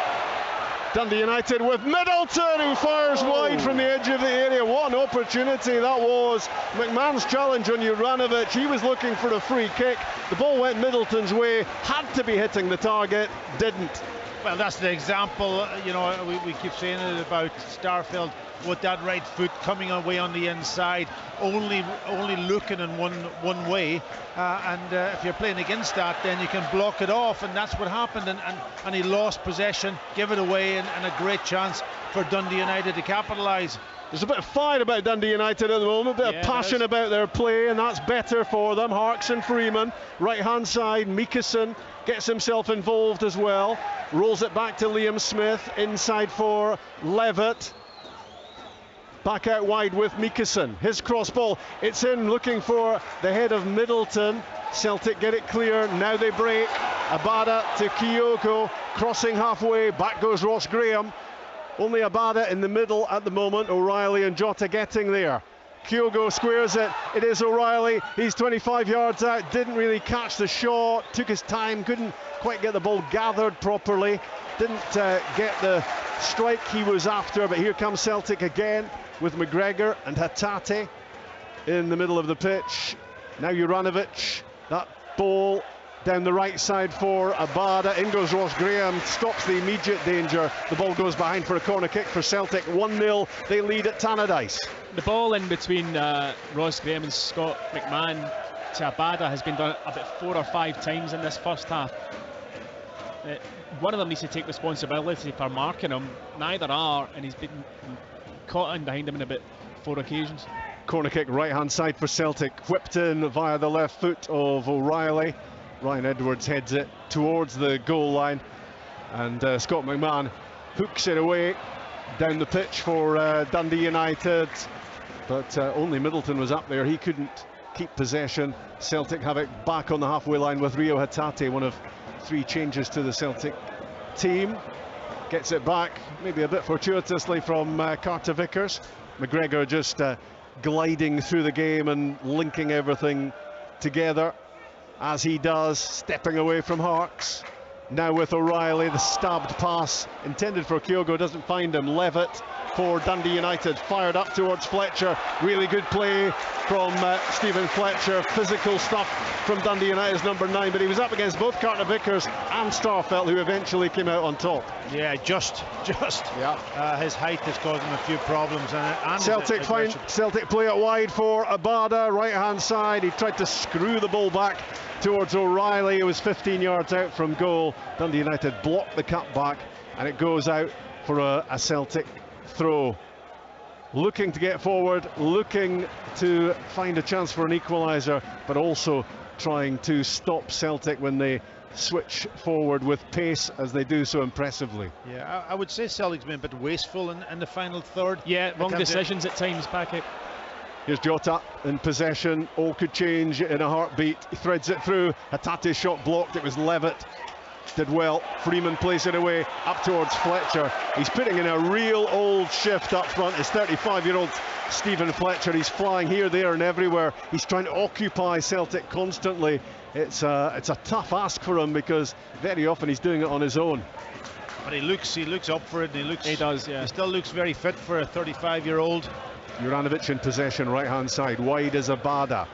Dundee United with Middleton, who fires wide from the edge of the area. What an opportunity that was. McMahon's challenge on Juranovic. He was looking for a free kick. The ball went Middleton's way, had to be hitting the target, didn't. Well, that's the example, you know, we keep saying it about Starfelt with that right foot coming away on the inside, only looking in one way, and if you're playing against that, then you can block it off, and that's what happened, and he lost possession, give it away, and a great chance for Dundee United to capitalise. There's a bit of fire about Dundee United at the moment, a bit of passion about their play, and that's better for them. Harkes and Freeman, right hand side, Mikason gets himself involved as well, rolls it back to Liam Smith, inside for Levitt. Back out wide with Mikason, his cross ball, it's in, looking for the head of Middleton. Celtic get it clear, now they break. Abada to Kyogo, crossing halfway, back goes Ross Graham. Only Abada in the middle at the moment, O'Reilly and Jota getting there. Kyogo squares it, it is O'Reilly, he's 25 yards out, didn't really catch the shot, took his time, couldn't quite get the ball gathered properly, didn't get the strike he was after, but here comes Celtic again with McGregor and Hatate in the middle of the pitch. Now Juranovic, that ball down the right side for Abada, in goes Ross Graham, stops the immediate danger, the ball goes behind for a corner kick for Celtic. 1-0, they lead at Tannadice. The ball in between Ross Graham and Scott McMahon to Abada has been done about 4 or 5 times in this first half. One of them needs to take responsibility for marking him, neither are, and he's been caught in behind him in about 4 occasions. Corner kick right hand side for Celtic, whipped in via the left foot of O'Reilly. Ryan Edwards heads it towards the goal line, and Scott McMahon hooks it away down the pitch for Dundee United, but only Middleton was up there, he couldn't keep possession. Celtic have it back on the halfway line with Rio Hatate, one of 3 changes to the Celtic team. Gets it back, maybe a bit fortuitously from Carter Vickers. McGregor just gliding through the game and linking everything together as he does, stepping away from Harkes. Now with O'Reilly, the stabbed pass intended for Kyogo doesn't find him. Levitt for Dundee United, fired up towards Fletcher. Really good play from Stephen Fletcher. Physical stuff from Dundee United's number 9, but he was up against both Carter Vickers and Starfelt, who eventually came out on top. Yeah, just his height has caused him a few problems. And Celtic play it wide for Abada, right hand side. He tried to screw the ball back towards O'Reilly, who was 15 yards out from goal. Dundee United blocked the cut back, and it goes out for a Celtic throw. Looking to get forward, looking to find a chance for an equaliser, but also trying to stop Celtic when they switch forward with pace, as they do so impressively. Yeah, I would say Celtic's been a bit wasteful in the final third. Yeah, wrong decisions at times back out. Here's Jota in possession, all could change in a heartbeat. He threads it through, Hatate's shot blocked, it was Levitt. Did well, Freeman plays it away up towards Fletcher. He's putting in a real old shift up front. It's 35-year-old Stephen Fletcher. He's flying here, there and everywhere. He's trying to occupy Celtic constantly. It's a tough ask for him, because very often he's doing it on his own. But he looks up for it, and he does, yeah. He still looks very fit for a 35-year-old. Juranovic in possession, right hand side, wide as Abada.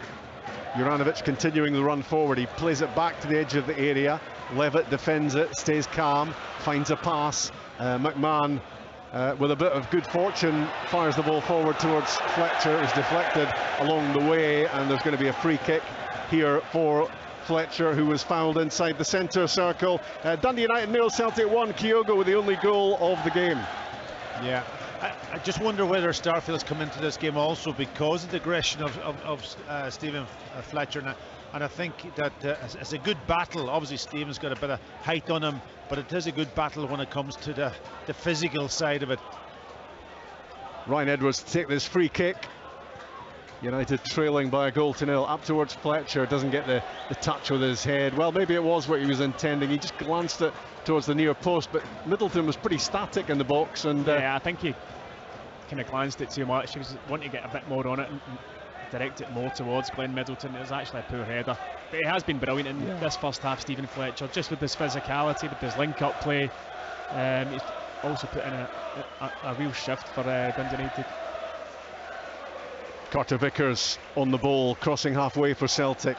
Juranovic continuing the run forward, he plays it back to the edge of the area. Levitt defends it, stays calm, finds a pass. McMahon with a bit of good fortune fires the ball forward towards Fletcher, is deflected along the way, and there's going to be a free kick here for Fletcher, who was fouled inside the centre circle. Dundee United 0, Celtic 1, Kyogo with the only goal of the game. Yeah, I just wonder whether Starfelt's come into this game also because of the aggression of Stephen Fletcher, and I think that it's a good battle. Obviously Stephen's got a bit of height on him, but it is a good battle when it comes to the physical side of it. Ryan Edwards to take this free kick. United trailing by a 1-0. Up towards Fletcher, doesn't get the touch with his head. Well, maybe it was what he was intending. He just glanced it towards the near post, but Middleton was pretty static in the box. And yeah, I think he kind of glanced it too much. He was wanting to get a bit more on it and direct it more towards Glenn Middleton. It was actually a poor header, but he has been brilliant in this first half, Stephen Fletcher, just with his physicality, with his link-up play. He's also put in a real shift for Dundee United. Carter Vickers on the ball, crossing halfway for Celtic.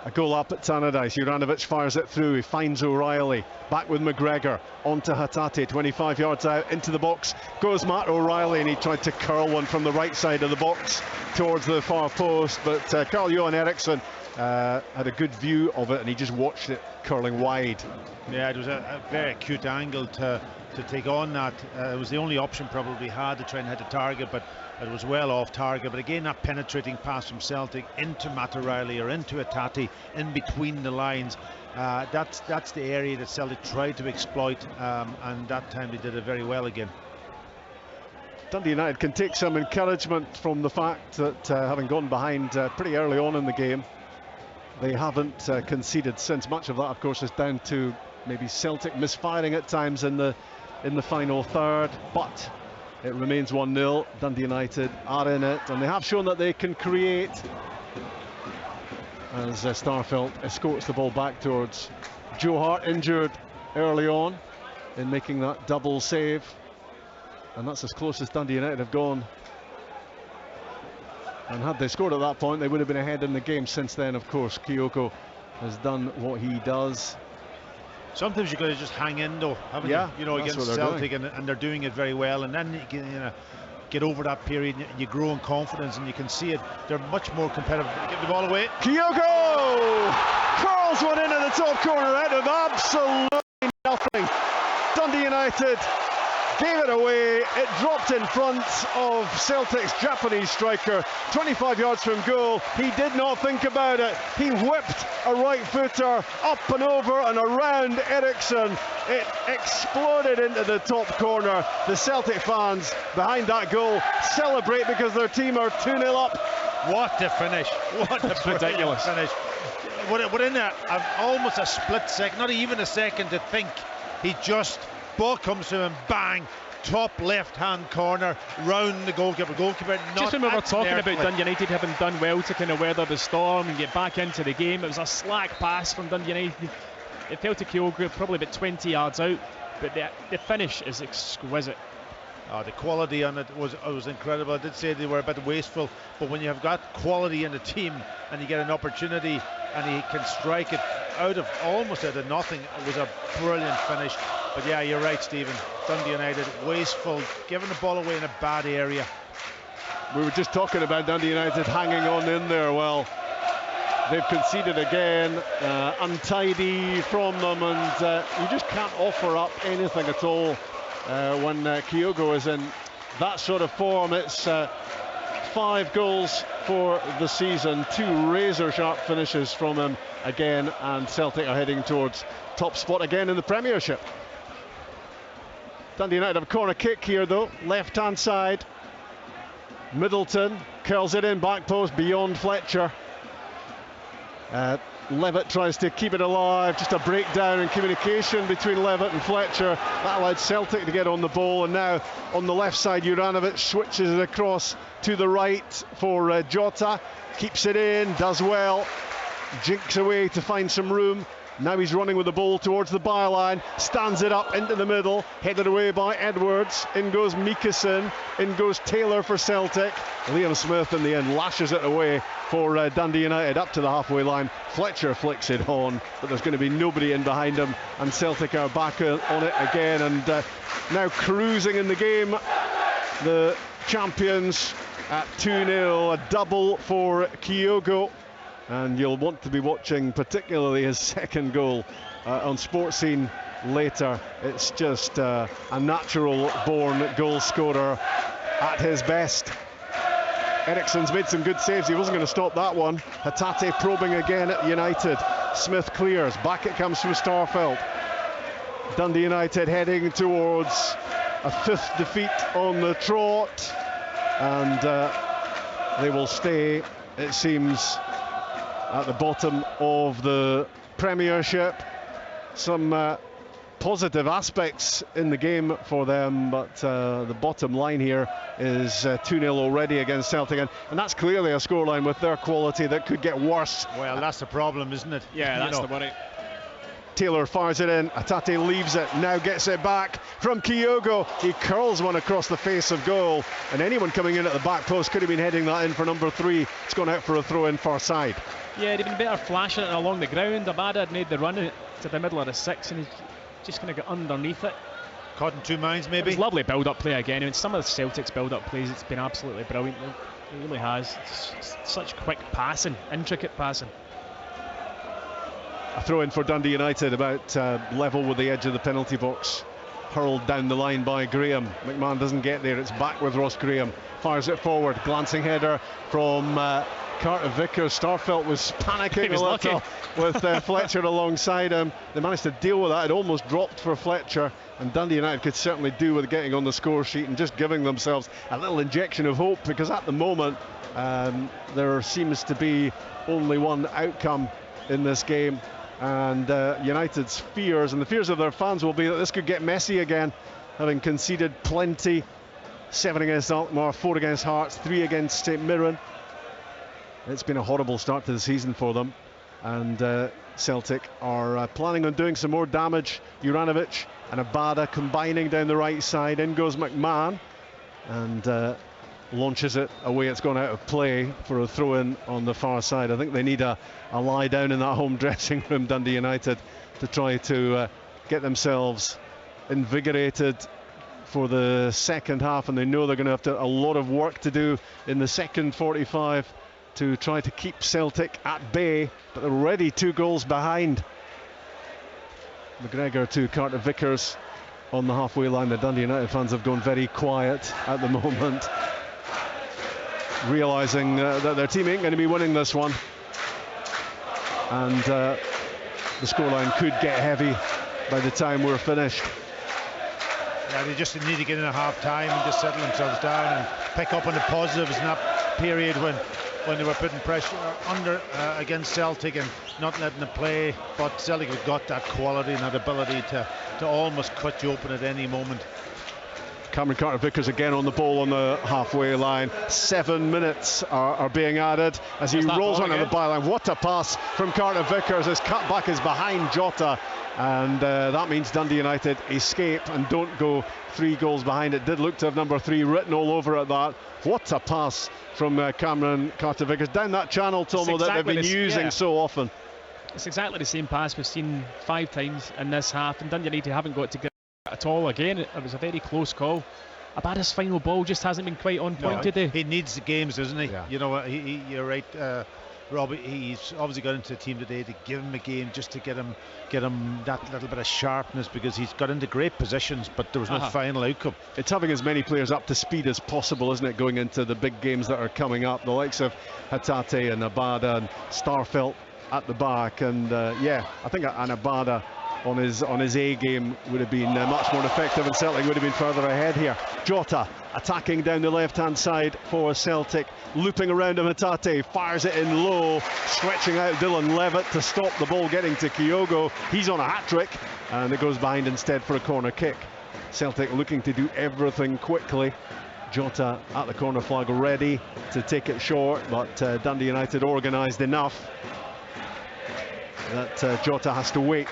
A goal up at Tannadice. Juranovic fires it through. He finds O'Reilly. Back with McGregor. On to Hatate. 25 yards out into the box. Goes Matt O'Reilly, and he tried to curl one from the right side of the box towards the far post. But Carl-Johan Eriksson had a good view of it, and he just watched it curling wide. Yeah, it was a very acute angle to take on that. It was the only option probably had to try and hit the target, but it was well off target. But again, that penetrating pass from Celtic into Matt O'Reilly or into Hatate in between the lines. That's the area that Celtic tried to exploit, and that time they did it very well again. Dundee United can take some encouragement from the fact that having gone behind pretty early on in the game, they haven't conceded since. Much of that, of course, is down to maybe Celtic misfiring at times in the final third, but it remains 1-0. Dundee United are in it, and they have shown that they can create, as Starfelt escorts the ball back towards Joe Hart, injured early on in making that double save, and that's as close as Dundee United have gone. And had they scored at that point, they would have been ahead in the game. Since then, of course, Kyogo has done what he does. Sometimes you've got to just hang in, though, haven't you? You know, against Celtic, and they're doing it very well. And then you can get over that period, and you grow in confidence, and you can see it. They're much more competitive. Give the ball away. Kyogo curls one into the top corner out of absolutely nothing. Dundee United gave it away. It dropped in front of Celtic's Japanese striker, 25 yards from goal. He did not think about it. He whipped a right footer up and over and around Eriksson. It exploded into the top corner. The Celtic fans behind that goal celebrate because their team are 2-0 up. What a finish. What a ridiculous finish. Within almost a split second, not even a second to think, ball comes to him, bang, top left-hand corner, round the goalkeeper. Just when we were talking about Dundee United having done well to kind of weather the storm and get back into the game, it was a slack pass from Dundee United. It fell to Kyogo, probably about 20 yards out, but the finish is exquisite. The quality on it was incredible. I did say they were a bit wasteful, but when you have got quality in the team and you get an opportunity and he can strike it almost out of nothing, it was a brilliant finish. But yeah, you're right, Stephen. Dundee United wasteful, giving the ball away in a bad area. We were just talking about Dundee United hanging on in there. Well, they've conceded again, untidy from them, and you just can't offer up anything at all when Kyogo is in that sort of form. It's 5 goals for the season, 2 razor-sharp finishes from him again, and Celtic are heading towards top spot again in the Premiership. Dundee United have a corner kick here, though, left-hand side. Middleton curls it in, back post beyond Fletcher. Levitt tries to keep it alive, just a breakdown in communication between Levitt and Fletcher. That allowed Celtic to get on the ball, and now on the left side Juranovic switches it across to the right for Jota. Keeps it in, does well, jinks away to find some room. Now he's running with the ball towards the byline, stands it up into the middle, headed away by Edwards. In goes Mikkelsen, in goes Taylor for Celtic. Liam Smith in the end lashes it away for Dundee United up to the halfway line. Fletcher flicks it on, but there's going to be nobody in behind him, and Celtic are back on it again, and now cruising in the game. The champions at 2-0, a double for Kyogo. And you'll want to be watching particularly his second goal on Sports Scene later. It's just a natural born goal scorer at his best. Eriksson's made some good saves. He wasn't going to stop that one. Hatate probing again at United. Smith clears, back it comes from Starfelt. Dundee United heading towards a 5th defeat on the trot, and they will stay, it seems, at the bottom of the Premiership. Some positive aspects in the game for them, but the bottom line here is 2-0 already against Celtic, and that's clearly a scoreline with their quality that could get worse. Well, that's the problem, isn't it? Yeah, that's the worry. Taylor fires it in, Hatate leaves it, now gets it back from Kyogo. He curls one across the face of goal, and anyone coming in at the back post could have been heading that in for number 3. It's gone out for a throw in far side. Yeah, they'd been better flashing it along the ground. Abada had made the run to the middle of the 6, and he just kind of got underneath it. Caught in 2 minds, maybe. It was lovely build-up play again. I mean, some of the Celtics build-up plays, it's been absolutely brilliant. It really has. It's such quick passing, intricate passing. A throw in for Dundee United, about level with the edge of the penalty box. Hurled down the line by Graham. McMahon doesn't get there. It's back with Ross Graham. Fires it forward. Glancing header from Carter Vickers. Starfelt was panicking a little with Fletcher alongside him. They managed to deal with that. It almost dropped for Fletcher, and Dundee United could certainly do with getting on the score sheet and just giving themselves a little injection of hope, because at the moment there seems to be only one outcome in this game, and United's fears and the fears of their fans will be that this could get messy again, having conceded plenty. 7 against Alkmaar, 4 against Hearts, 3 against St Mirren. It's been a horrible start to the season for them, and Celtic are planning on doing some more damage. Juranovic and Abada combining down the right side. In goes McMahon and launches it away. It's gone out of play for a throw-in on the far side. I think they need a lie down in that home dressing room, Dundee United, to try to get themselves invigorated for the second half, and they know they're going to have a lot of work to do in the second 45 to try to keep Celtic at bay, but they're already 2 goals behind. McGregor to Carter Vickers on the halfway line. The Dundee United fans have gone very quiet at the moment, realising that their team ain't going to be winning this one, and the scoreline could get heavy by the time we're finished. Yeah, they just need to get in at half time and just settle themselves down and pick up on the positives in that period when they were putting pressure under against Celtic and not letting them play. But Celtic have got that quality and that ability to almost cut you open at any moment. Cameron Carter-Vickers again on the ball on the halfway line. 7 minutes are being added as he rolls onto the byline. What a pass from Carter-Vickers. His cutback is behind Jota, and that means Dundee United escape and don't go 3 goals behind. It did look to have number 3 written all over it. That. What a pass from Cameron Carter-Vickers down that channel, Tomo, that they've been using so often. It's exactly the same pass we've seen 5 times in this half, and Dundee United haven't got to get at all. Again, it was a very close call. Abada's final ball just hasn't been quite on point today. He needs the games, doesn't he? Yeah. You know, you're right, Robbie. He's obviously got into the team today to give him a game, just to get him that little bit of sharpness, because he's got into great positions, but there was no final outcome. It's having as many players up to speed as possible, isn't it, going into the big games that are coming up, the likes of Hatate and Abada and Starfelt at the back, and yeah, I think an Abada on his A game would have been much more effective, and Celtic would have been further ahead here. Jota attacking down the left hand side for Celtic, looping around him. Hatate fires it in low, stretching out Dylan Levitt to stop the ball getting to Kyogo. He's on a hat-trick, and it goes behind instead for a corner kick. Celtic looking to do everything quickly. Jota at the corner flag ready to take it short, but Dundee United organised enough that Jota has to wait.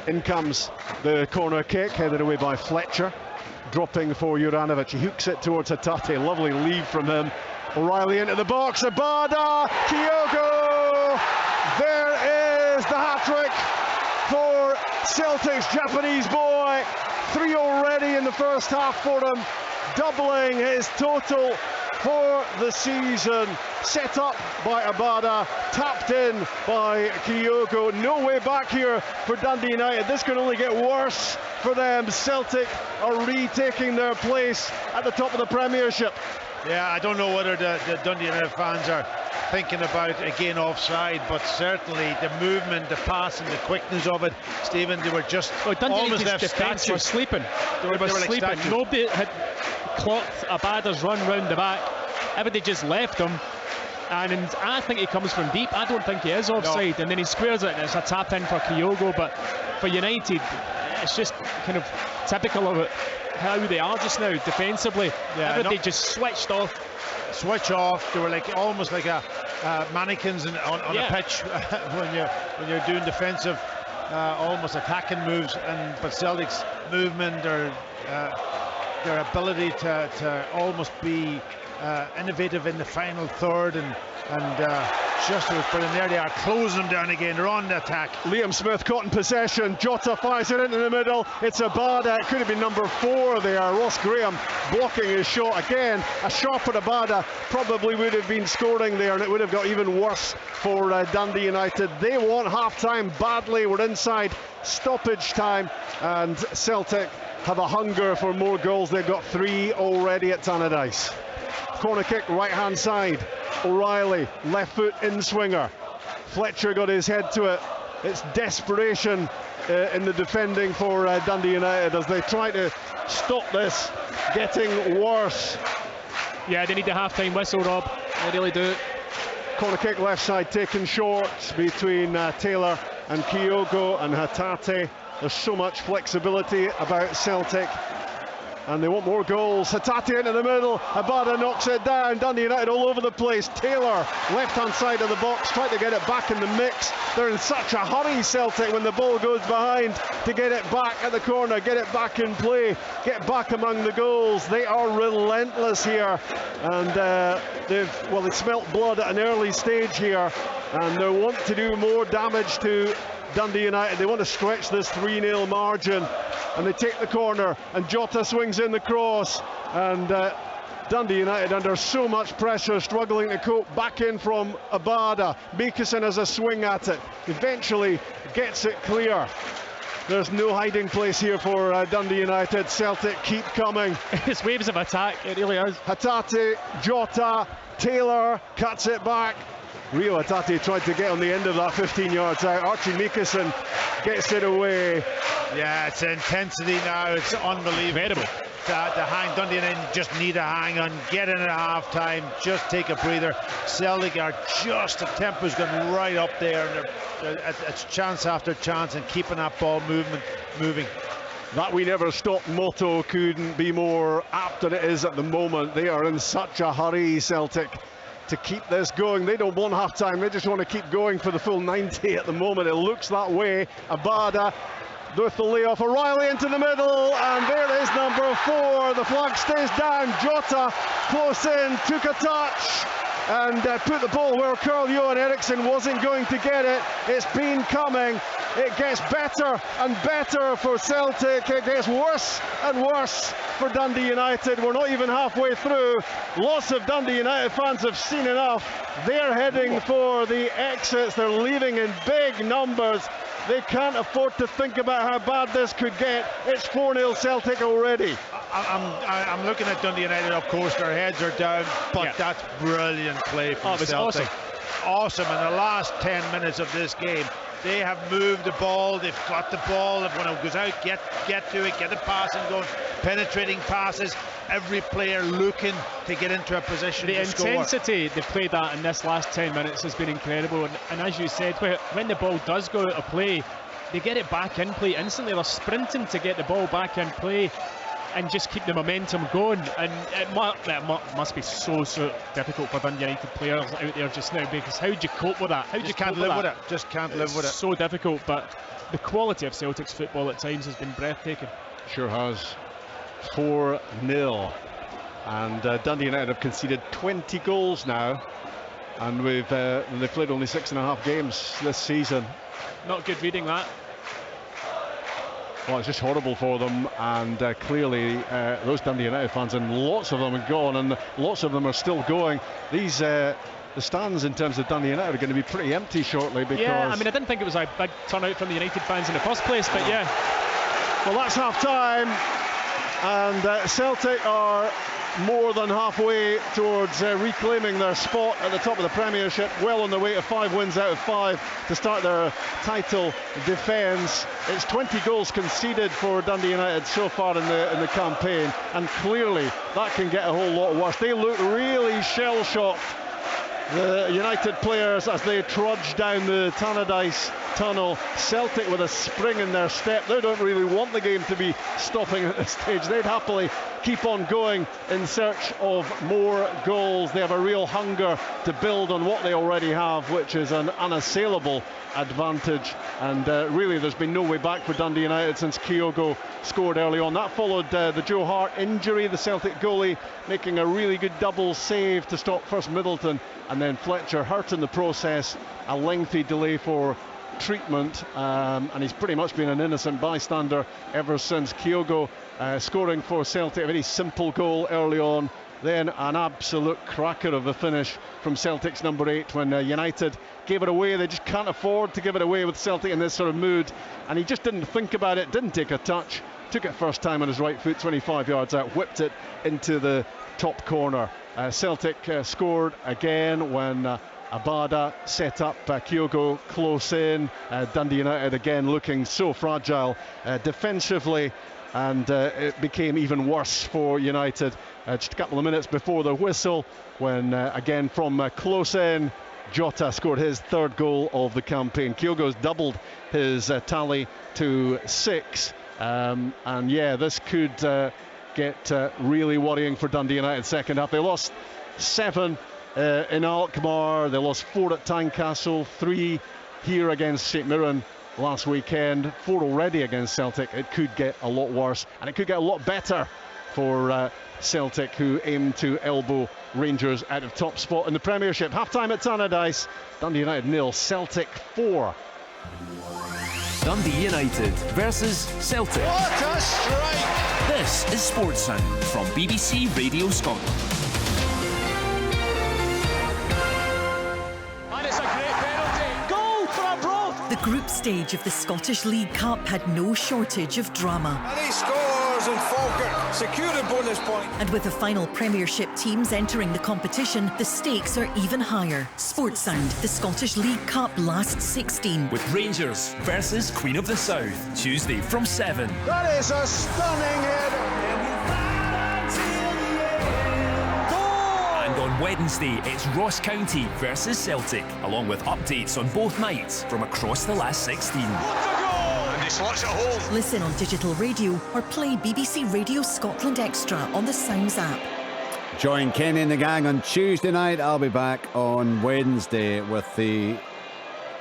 In comes the corner kick, headed away by Fletcher, dropping for Juranovic. He hooks it towards Hatate. Lovely lead from him. O'Reilly into the box. Abada, Kyogo. There is the hat-trick for Celtic's Japanese boy. 3 already in the first half for him, doubling his total for the season. Set up by Abada, tapped in by Kyogo. No way back here for Dundee United. This could only get worse for them. Celtic are retaking their place at the top of the Premiership. Yeah, I don't know whether the Dundee United fans are thinking about again offside, but certainly the movement, the pass and the quickness of it, Stephen, they were just almost left defence was sleeping. They were sleeping. Like nobody had clocked Abada's run round the back. everybody just left him. And I think he comes from deep. I don't think he is offside. No. And then he squares it and it's a tap in for Kyogo. But for United, it's just kind of typical of it, how they are just now defensively. Yeah, everybody just switched off. Switch off. They were like almost like mannequins on a pitch when you're doing defensive, almost attacking moves. But Celtic's movement, their ability to almost be innovative in the final third, and just was brilliant. There they are, closing them down again. They're on the attack. Liam Smith caught in possession. Jota fires it into the middle. It's Abada. It could have been number 4 there. Ross Graham blocking his shot again. A sharper Abada probably would have been scoring there, and it would have got even worse for Dundee United. They want half-time badly. We're inside stoppage time, and Celtic have a hunger for more goals. They've got 3 already at Tannadice. Corner kick, right hand side. O'Reilly, left foot in swinger. Fletcher got his head to it. It's desperation in the defending for Dundee United as they try to stop this getting worse. Yeah, they need the half-time whistle, Rob. They really do. Corner kick, left side, taken short between Taylor and Kyogo and Hatate. There's so much flexibility about Celtic, and they want more goals. Hatate into the middle, Abada knocks it down. Dundee United all over the place. Taylor, left-hand side of the box, trying to get it back in the mix. They're in such a hurry, Celtic, when the ball goes behind, to get it back at the corner, get it back in play, get back among the goals. They are relentless here, and they smelt blood at an early stage here, and they want to do more damage to Dundee United. They want to stretch this 3-0 margin, and they take the corner, and Jota swings in the cross, and Dundee United under so much pressure, struggling to cope. Back in from Abada. Mikason has a swing at it, eventually gets it clear. There's no hiding place here for Dundee United. Celtic keep coming. It's waves of attack, it really is. Hatate, Jota, Taylor cuts it back. Rio Hatate tried to get on the end of that 15 yards out. Archie Mikason gets it away. Yeah, it's intensity now. It's unbelievable. To hang. Dundee United just need to hang on, get in at half time, just take a breather. Celtic are just, the tempo's going right up there, and it's chance after chance and keeping that ball moving. That "we never stop" motto couldn't be more apt than it is at the moment. They are in such a hurry, Celtic, to keep this going. They don't want half time, they just want to keep going for the full 90 at the moment. It looks that way. Abada with the layoff, O'Reilly into the middle, and there is number 4. The flag stays down. Jota close in, took a touch and put the ball where Carl-Johan Eriksson wasn't going to get it. It's been coming. It gets better and better for Celtic. It gets worse and worse for Dundee United. We're not even halfway through. Lots of Dundee United fans have seen enough. They're heading for the exits. They're leaving in big numbers. They can't afford to think about how bad this could get. It's 4-0 Celtic already. I'm looking at Dundee United, of course, their heads are down, but that's brilliant play from Celtic. Awesome. In the last 10 minutes of this game, they have moved the ball, they've got the ball, when it goes out, get to it, get the passing going, penetrating passes, every player looking to get into a position to score. The intensity they've played at in this last 10 minutes has been incredible, and as you said, when the ball does go out of play, they get it back in play instantly. They're sprinting to get the ball back in play and just keep the momentum going, and it must be so difficult for Dundee United players out there just now, because how do you cope with that? How do you can't live with it? Just can't live with it. So difficult, but the quality of Celtic's football at times has been breathtaking. Sure has. 4-0, and Dundee United have conceded 20 goals now, and they've played only 6.5 games this season. Not good reading that. Well, it's just horrible for them, and clearly those Dundee United fans, and lots of them are gone, and lots of them are still going. These the stands in terms of Dundee United are going to be pretty empty shortly, because I didn't think it was a big turnout from the United fans in the first place, but yeah. Well, that's half time, and Celtic are more than halfway towards reclaiming their spot at the top of the Premiership, well on their way to 5 wins out of 5 to start their title defence. It's 20 goals conceded for Dundee United so far in the campaign, and clearly that can get a whole lot worse. They look really shell-shocked, the United players, as they trudge down the Tannadice tunnel. Celtic with a spring in their step. They don't really want the game to be stopping at this stage. They'd happily keep on going in search of more goals. They have a real hunger to build on what they already have, which is an unassailable advantage. And really there's been no way back for Dundee United since Kyogo scored early on. That followed the Joe Hart injury, the Celtic goalie making a really good double save to stop first Middleton and then Fletcher hurt in the process. A lengthy delay for treatment, and he's pretty much been an innocent bystander ever since. Kyogo scoring for Celtic, a very simple goal early on, then an absolute cracker of a finish from Celtic's number 8 when United gave it away. They just can't afford to give it away with Celtic in this sort of mood, and he just didn't think about it, didn't take a touch, took it first time on his right foot, 25 yards out, whipped it into the top corner. Celtic scored again when Abada set up Kyogo close in. Dundee United again looking so fragile defensively, and it became even worse for United just a couple of minutes before the whistle when again from close in Jota scored his 3rd goal of the campaign. Kyogo's doubled his tally to 6, and yeah, this could get really worrying for Dundee United second half. They lost 7 in Alkmaar, they lost 4 at Tynecastle, 3 here against St Mirren last weekend, 4 already against Celtic. It could get a lot worse, and it could get a lot better for Celtic, who aim to elbow Rangers out of top spot in the Premiership. Half-time at Tannadice, Dundee United 0, Celtic 4. Dundee United versus Celtic. What a strike! This is Sports Sound from BBC Radio Scotland. The group stage of the Scottish League Cup had no shortage of drama. And he scores, and Falkirk secure a bonus point. And with the final Premiership teams entering the competition, the stakes are even higher. Sports Sound, the Scottish League Cup last 16. With Rangers versus Queen of the South, Tuesday from 7. That is a stunning header. And on Wednesday, it's Ross County versus Celtic, along with updates on both nights from across the last 16. And he slots it home. Listen on digital radio or play BBC Radio Scotland Extra on the Sounds app. Join Kenny and the gang on Tuesday night. I'll be back on Wednesday with the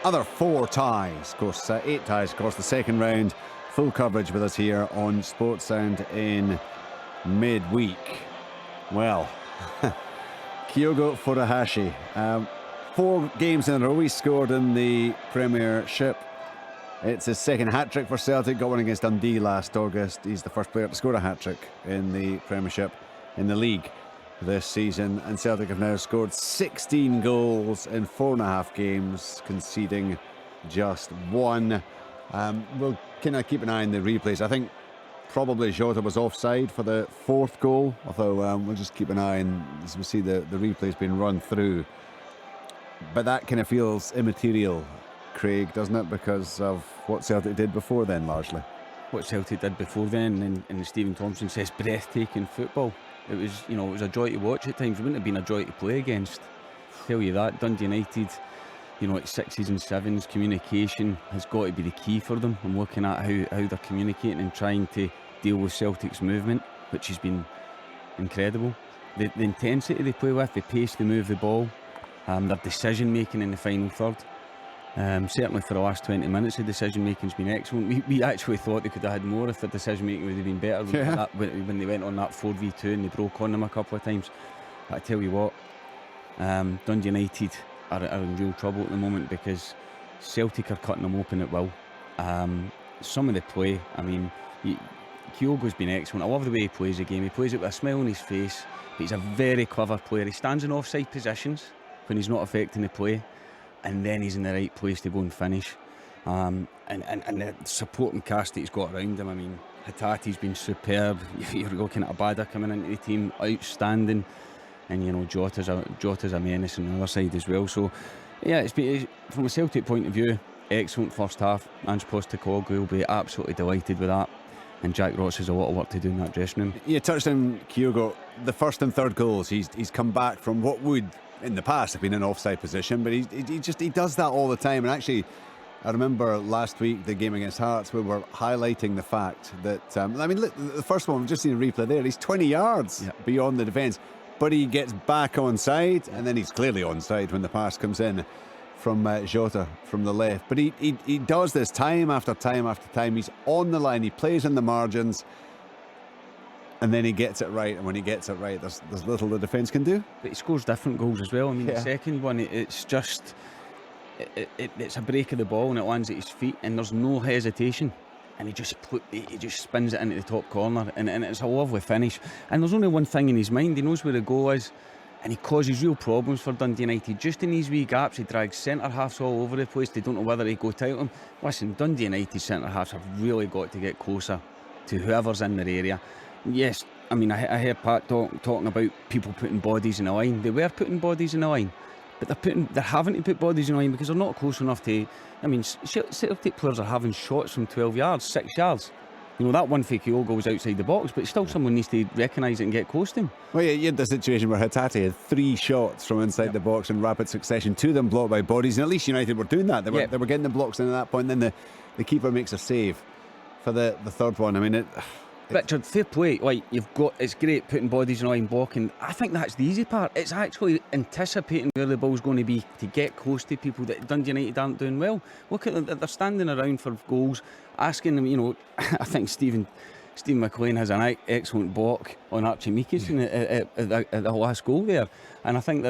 other 4 ties. Of course, 8 ties, of course, the second round. Full coverage with us here on Sports Sound in midweek. Well, Kyogo Furuhashi, 4 games in a row he scored in the Premiership. It's his second hat-trick for Celtic, got one against Dundee last August. He's the first player to score a hat-trick in the Premiership in the league this season, and Celtic have now scored 16 goals in 4.5 games, conceding just 1. We'll kind of keep an eye on the replays. I think probably Jota was offside for the 4th goal, although we'll just keep an eye and as we see the replays being run through. But that kind of feels immaterial, Craig, doesn't it, because of what Celtic did before then, largely. What Celtic did before then, and Stephen Thompson says breathtaking football. It was, it was a joy to watch at times. It wouldn't have been a joy to play against. I'll tell you that. Dundee United, at 6s and 7s, communication has got to be the key for them. I'm looking at how they're communicating and trying to deal with Celtic's movement, which has been incredible. The intensity they play with, the pace they move the ball, their decision making in the final third. Certainly for the last 20 minutes, the decision making's been excellent. We actually thought they could have had more if the decision making would have been better when they went on that 4v2 and they broke on them a couple of times. But I tell you what, Dundee United are in real trouble at the moment because Celtic are cutting them open at will. Some of the play, Kyogo's been excellent. I love the way he plays the game. He plays it with a smile on his face, but he's a very clever player. He stands in offside positions when he's not affecting the play, and then he's in the right place to go and finish. And the supporting cast that he's got around him, Hatate's been superb. You're looking at Abada coming into the team, outstanding, and Jota's a menace on the other side as well. So yeah, it's been, from a Celtic point of view, excellent first half. Ange Postecoglou will be absolutely delighted with that, and Jack Ross has a lot of work to do in that dressing room. You touched on Kyogo. The first and third goals, he's come back from what would in the past have been an offside position, but he does that all the time. And actually, I remember last week, the game against Hearts, we were highlighting the fact that look, the first one, we've just seen a replay there, he's 20 yards beyond the defence, but he gets back onside, and then he's clearly onside when the pass comes in from Jota from the left. But he does this time after time after time. He's on the line, he plays in the margins, and then he gets it right. And when he gets it right, there's little the defence can do. But he scores different goals as well. I mean, the second one, it's just it's a break of the ball and it lands at his feet, and there's no hesitation, and he just spins it into the top corner, and it's a lovely finish. And there's only one thing in his mind: he knows where the goal is, and he causes real problems for Dundee United. Just in these wee gaps, he drags centre halves all over the place. They don't know whether they go tight him. Listen, Dundee United centre halves have really got to get closer to whoever's in their area. Yes, I mean, I heard Pat talking about people putting bodies in the line. They were putting bodies in the line, but they're having to put bodies in the line because they're not close enough to. I mean, Celtic players are having shots from 12 yards, 6 yards. That one for Kyogo was outside the box, but still someone needs to recognise it and get close to him. Well, yeah, you had the situation where Hatate had 3 shots from inside the box in rapid succession, 2 of them blocked by bodies, and at least United were doing that. They were getting the blocks in at that point, and then the keeper makes a save for the third one. I mean, Richard, fair play. Like, it's great putting bodies in the line, blocking. I think that's the easy part. It's actually anticipating where the ball's going to be to get close to people that Dundee United aren't doing well. Look at them; they're standing around for goals, asking them. I think Stephen McLean has an excellent block on Archie Meekison at the last goal there, and I think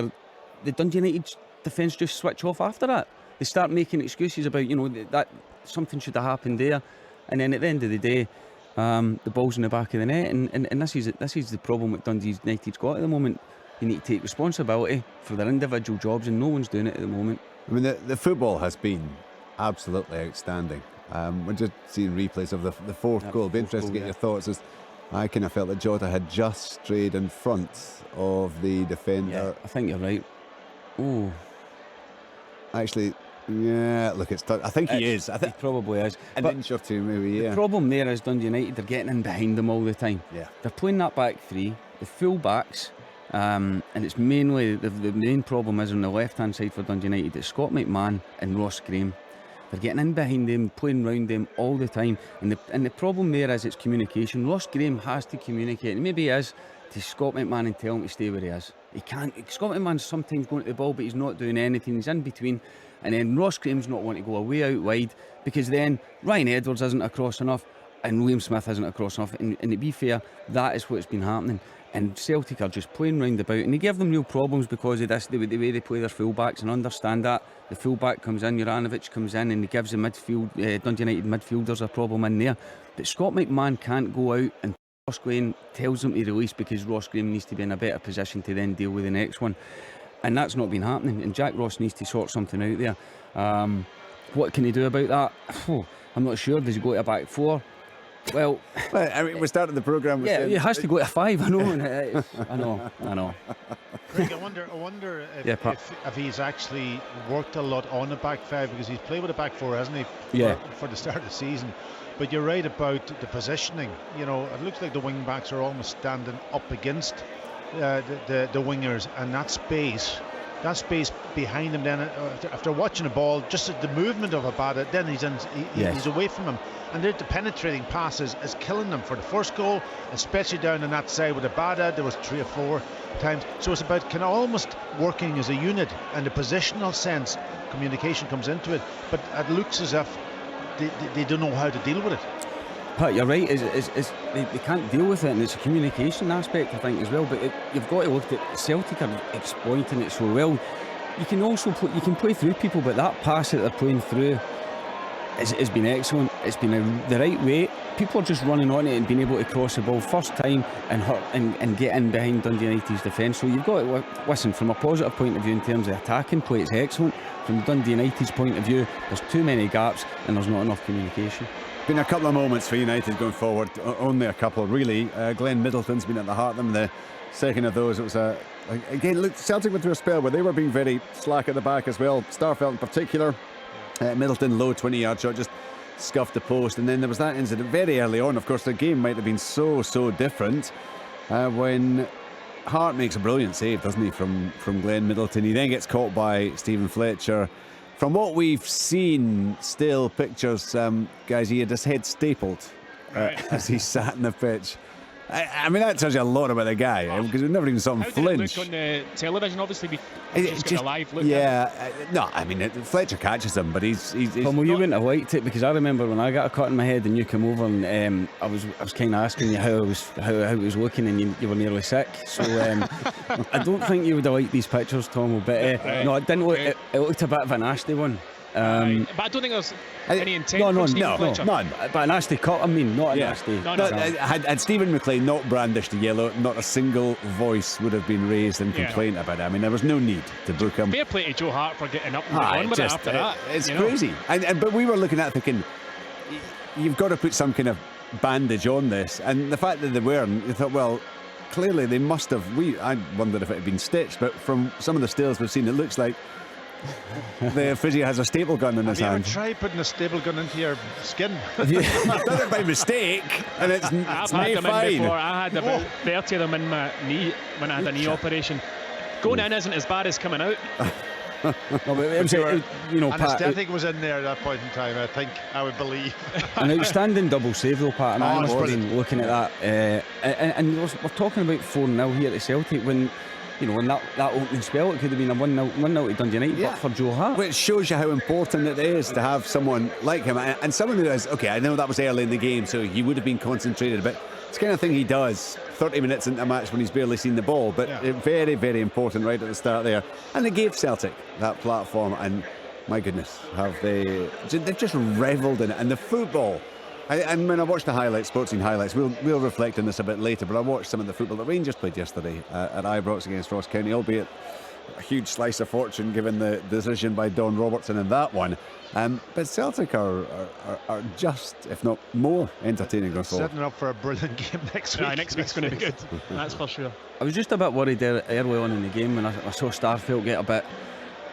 the Dundee United defence just switch off after that. They start making excuses about that something should have happened there, and then at the end of the day, the ball's in the back of the net, and this is the problem that Dundee United's got at the moment. You need to take responsibility for their individual jobs, and no one's doing it at the moment. I mean, the football has been absolutely outstanding. We're just seeing replays of the fourth goal. It'd be interesting to get your thoughts. As I kind of felt that Jota had just strayed in front of the defender. Yeah, I think you're right. Oh, actually. Yeah, look, I think he is. I think he probably is. An inch or two, maybe. Yeah. The problem there is Dundee United, they're getting in behind them all the time. Yeah. They're playing that back three, the full backs, and it's mainly the main problem is on the left hand side for Dundee United. It's Scott McMahon and Ross Graham. They're getting in behind them, playing round them all the time, and the problem there is it's communication. Ross Graham has to communicate, and maybe he is, to Scott McMahon and tell him to stay where he is. He can't. Scott McMahon's sometimes going to the ball, but he's not doing anything. He's in between. And then Ross Graham's not wanting to go away out wide, because then Ryan Edwards isn't across enough and William Smith isn't across enough. And to be fair, that is what's been happening. And Celtic are just playing round about, and they give them real problems because of this, the way they play their full-backs, and understand that. The full-back comes in, Juranovic comes in, and he gives the midfield, Dundee United midfielders a problem in there. But Scott McMahon can't go out and Ross Graham tells him to release, because Ross Graham needs to be in a better position to then deal with the next one. And that's not been happening, and Jack Ross needs to sort something out there. What can he do about that? I'm not sure. Does he go to a back four? Well, I mean, we started the programme with he has to go to 5. I know. I know. Greg, I wonder if he's actually worked a lot on the back 5, because he's played with a back 4, hasn't he? For the start of the season. But you're right about the positioning. It looks like the wing backs are almost standing up against the wingers, and that space behind him. Then after watching the ball, just the movement of Abada, then he's away from him, and the penetrating passes is killing them. For the first goal, especially down on that side with Abada, there was 3 or 4 times. So it's about kind of almost working as a unit, and the positional sense, communication comes into it. But it looks as if they don't know how to deal with it. Pat, you're right. They can't deal with it, and it's a communication aspect, I think, as well. But you've got to look at Celtic are exploiting it so well. You can also play through people, but that pass that they're playing through has been excellent. it's been the right way. People are just running on it and being able to cross the ball first time and get in behind Dundee United's defence. So you've got to listen, from a positive point of view in terms of attacking play, it's excellent. From Dundee United's point of view, there's too many gaps and there's not enough communication. Been a couple of moments for United going forward, only a couple really. Glenn Middleton's been at the heart of them. The second of those, it was again, look, Celtic went through a spell where they were being very slack at the back as well. Starfelt in particular. Middleton, low 20-yard shot, just scuffed the post. And then there was that incident very early on. Of course, the game might have been so different when Hart makes a brilliant save, doesn't he, from Glenn Middleton. He then gets caught by Stephen Fletcher. From what we've seen, still pictures, guys, he had his head stapled as he sat in the pitch. I mean, that tells you a lot about the guy, because we've never even saw him flinch. How did it look on the television? Obviously, we just got a live look. Yeah, no, I mean, Fletcher catches him, but he's Tom, you wouldn't have liked it, because I remember when I got a cut in my head and you came over and I was kind of asking you how it was looking, and you were nearly sick. So I don't think you would have liked these pictures, Tom. But no, it didn't look. It looked a bit of a nasty one. But I don't think there's any intent from Stephen Fletcher. None. But a nasty cut, I mean, not a nasty. Had Stephen McLean not brandished the yellow, not a single voice would have been raised in complaint about it. I mean, there was no need to book him. Fair play to Joe Hart for getting up and on with it after that. It's crazy. But we were looking at it thinking, you've got to put some kind of bandage on this. And the fact that they weren't, you thought, well, clearly they must have. I wondered if it had been stitched, but from some of the stills we've seen, it looks like the physio has a staple gun in his hand. Have you ever tried putting a staple gun into your skin? I've done it by mistake, and it's I've had them fine. in before. I had about 30 of them in my knee when I had a knee operation. Going in isn't as bad as coming out. No, but anesthetic was in there at that point in time, I would believe. An outstanding double save though, Pat. I mean, looking at that, and we're talking about 4-0 here at Celtic when. You know, in that opening spell, it could have been a 1-0 to Dundee United, but for Joe Hart. Which shows you how important it is to have someone like him, and someone who is, okay, I know that was early in the game, so he would have been concentrated, but it's the kind of thing he does 30 minutes into a match when he's barely seen the ball, but very, very important right at the start there. And it gave Celtic that platform, and my goodness, they've just revelled in it. And the football, and when I watched the highlights, sports scene highlights, we'll reflect on this a bit later, but I watched some of the football that Rangers played yesterday at Ibrox against Ross County, albeit a huge slice of fortune given the decision by Don Robertson in that one. But Celtic are just, if not more, entertaining going forward. Setting up for a brilliant game next week. Next week's going to be good. That's for sure. I was just a bit worried early on in the game when I saw Starfelt get a bit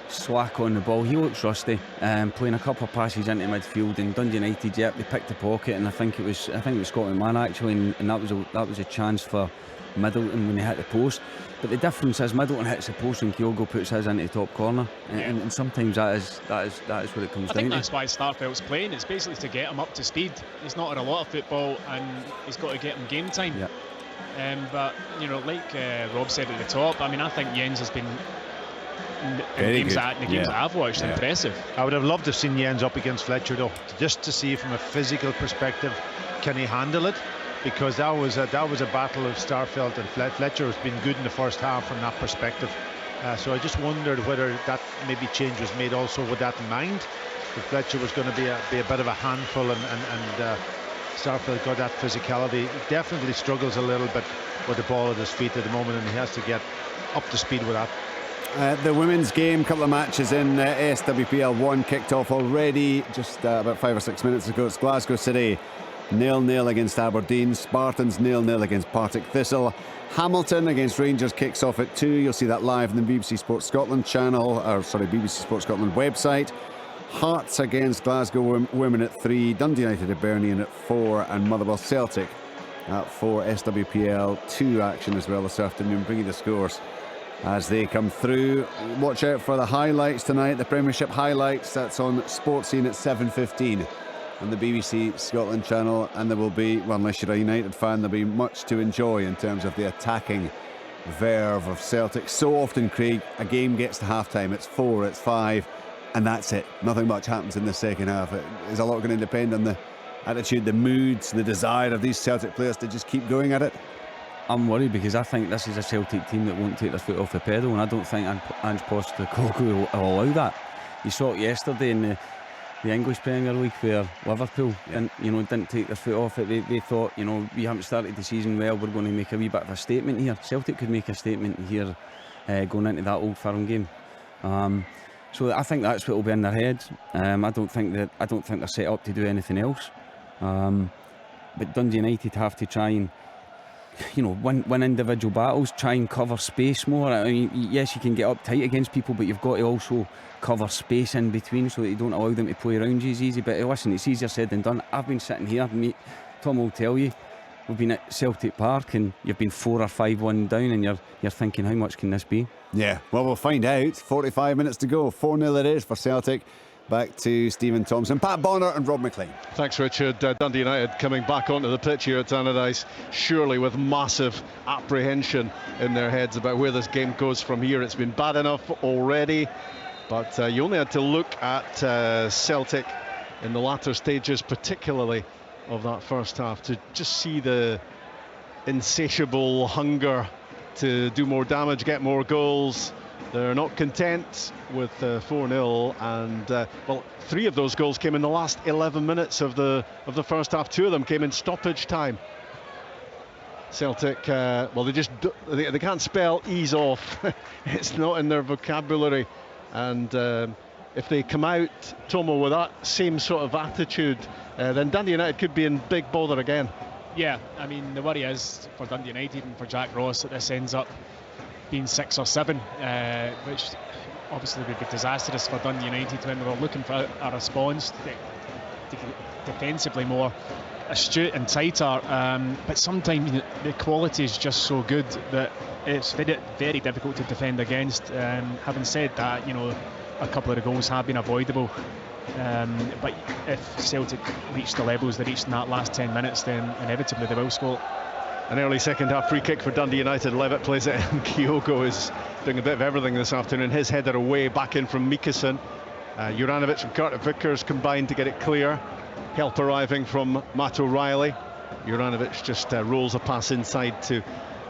slack on the ball. He looks rusty, playing a couple of passes into midfield, and Dundee United, they picked the pocket, and I think it was Scotland man actually, and that was a chance for Middleton when he hit the post. But the difference is Middleton hits the post and Kyogo puts his into the top corner, and sometimes that is what it comes down to. I think that's why Starfelt's playing. It's basically to get him up to speed. He's not had a lot of football, and he's got to get him game time. But you know, like Rob said at the top, I mean, I think Jens has been. In the games that I've watched, impressive. I would have loved to have seen Jens up against Fletcher though, just to see from a physical perspective, can he handle it? Because that was a battle of Starfelt and Fletcher has been good in the first half from that perspective. So I just wondered whether that maybe change was made also with that in mind. That Fletcher was going to be a bit of a handful, and Starfelt got that physicality. He definitely struggles a little bit with the ball at his feet at the moment, and he has to get up to speed with that. The women's game, couple of matches in SWPL 1 kicked off already just about 5 or 6 minutes ago. It's Glasgow City 0-0 against Aberdeen, Spartans 0-0 against Partick Thistle, Hamilton against Rangers kicks off at 2. You'll see that live on the BBC Sports Scotland channel, BBC Sports Scotland website. Hearts against Glasgow Women at 3, Dundee United at Birmingham at 4, and Motherwell Celtic at 4. SWPL 2 action as well this afternoon, bringing the scores as they come through. Watch out for the highlights tonight, the Premiership highlights. That's on Sports Scene at 7:15 on the BBC Scotland channel, and there will be, well, unless you're a United fan, there'll be much to enjoy in terms of the attacking verve of Celtic. So often, Craig, a game gets to half-time, it's 4, it's 5, and that's it. Nothing much happens in the second half. There's a lot going to depend on the attitude, the moods, the desire of these Celtic players to just keep going at it. I'm worried because I think this is a Celtic team that won't take their foot off the pedal, and I don't think Ange Postecoglou will allow that. You saw it yesterday, and English Premier League, where Liverpool didn't take their foot off it. They thought, we haven't started the season well, we're going to make a wee bit of a statement here. Celtic could make a statement here going into that Old Firm game. So I think that's what will be in their heads. I don't think they're set up to do anything else. But Dundee United have to try and win individual battles, try and cover space more. I mean, yes, you can get up tight against people, but you've got to also cover space in between so that you don't allow them to play around you as easy. But listen, it's easier said than done. I've been sitting here, Tom will tell you, we've been at Celtic Park and you've been 4 or 5-1 down and you're thinking, how much can this be? Yeah, well, we'll find out. 45 minutes to go. 4-0 it is for Celtic. Back to Stephen Thompson, Pat Bonner and Rob McLean. Thanks, Richard. Dundee United coming back onto the pitch here at Tannadice, surely with massive apprehension in their heads about where this game goes from here. It's been bad enough already, but you only had to look at Celtic in the latter stages, particularly of that first half, to just see the insatiable hunger to do more damage, get more goals. They're not content with 4-0, and well, 3 of those goals came in the last 11 minutes of the first half. 2 of them came in stoppage time. Celtic, well, they can't spell ease off. It's not in their vocabulary, and if they come out, Tomo, with that same sort of attitude, then Dundee United could be in big bother again. Yeah, I mean, the worry is for Dundee United and for Jack Ross that this ends up being 6 or 7, which obviously would be disastrous for Dundee United when they were looking for a response defensively more astute and tighter, but sometimes the quality is just so good that it's very, very difficult to defend against. Having said that, a couple of the goals have been avoidable, but if Celtic reach the levels they reached in that last 10 minutes, then inevitably they will score. An early second half free kick for Dundee United. Levitt plays it and Kyogo is doing a bit of everything this afternoon. His header away, back in from Mikkelsen. Juranovic and Carter Vickers combined to get it clear. Help arriving from Matt O'Reilly. Juranovic just rolls a pass inside to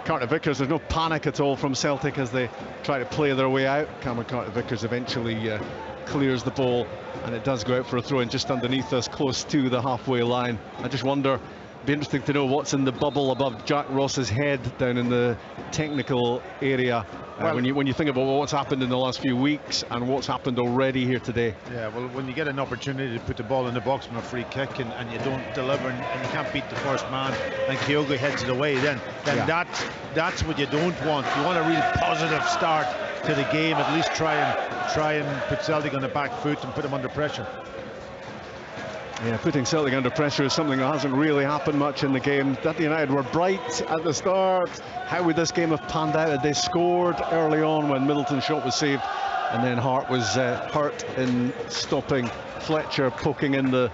Carter Vickers. There's no panic at all from Celtic as they try to play their way out. Cameron Carter Vickers eventually clears the ball, and it does go out for a throw-in just underneath us, close to the halfway line. I just wonder, be interesting to know what's in the bubble above Jack Ross's head down in the technical area. Well, when you think about what's happened in the last few weeks and what's happened already here today. Yeah, well, when you get an opportunity to put the ball in the box from a free kick and you don't deliver and you can't beat the first man and Kyogo heads it away, then yeah, that's what you don't want. You want a really positive start to the game. At least try and put Celtic on the back foot and put them under pressure. Yeah, putting Celtic under pressure is something that hasn't really happened much in the game. Dundee United were bright at the start. How would this game have panned out had they scored early on when Middleton's shot was saved, and then Hart was hurt in stopping Fletcher poking in the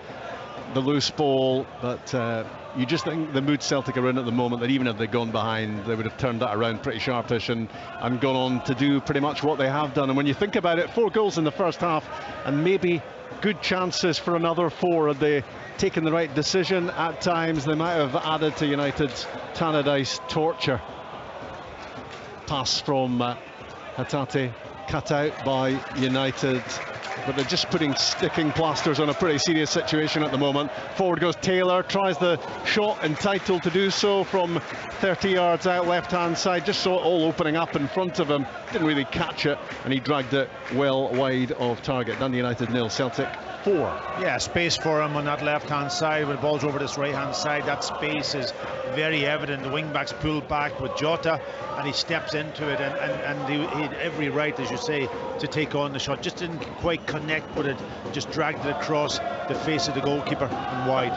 loose ball? But you just think the mood Celtic are in at the moment, that even if they'd gone behind, they would have turned that around pretty sharpish and gone on to do pretty much what they have done. And when you think about it, 4 goals in the first half and maybe good chances for another 4. Had they taken the right decision at times, they might have added to United's Tannadice torture. Pass from Hatate, cut out by United, but they're just putting sticking plasters on a pretty serious situation at the moment. Forward goes Taylor, tries the shot, entitled to do so from 30 yards out left hand side, just saw it all opening up in front of him, didn't really catch it, and he dragged it well wide of target. Dundee United 0, Celtic 4. Yeah, space for him on that left hand side when the ball's over this right hand side. That space is very evident. The wing backs pulled back with Jota and he steps into it, and he had every right, as you say, to take on the shot. Just didn't quite connect with it, just dragged it across the face of the goalkeeper and wide.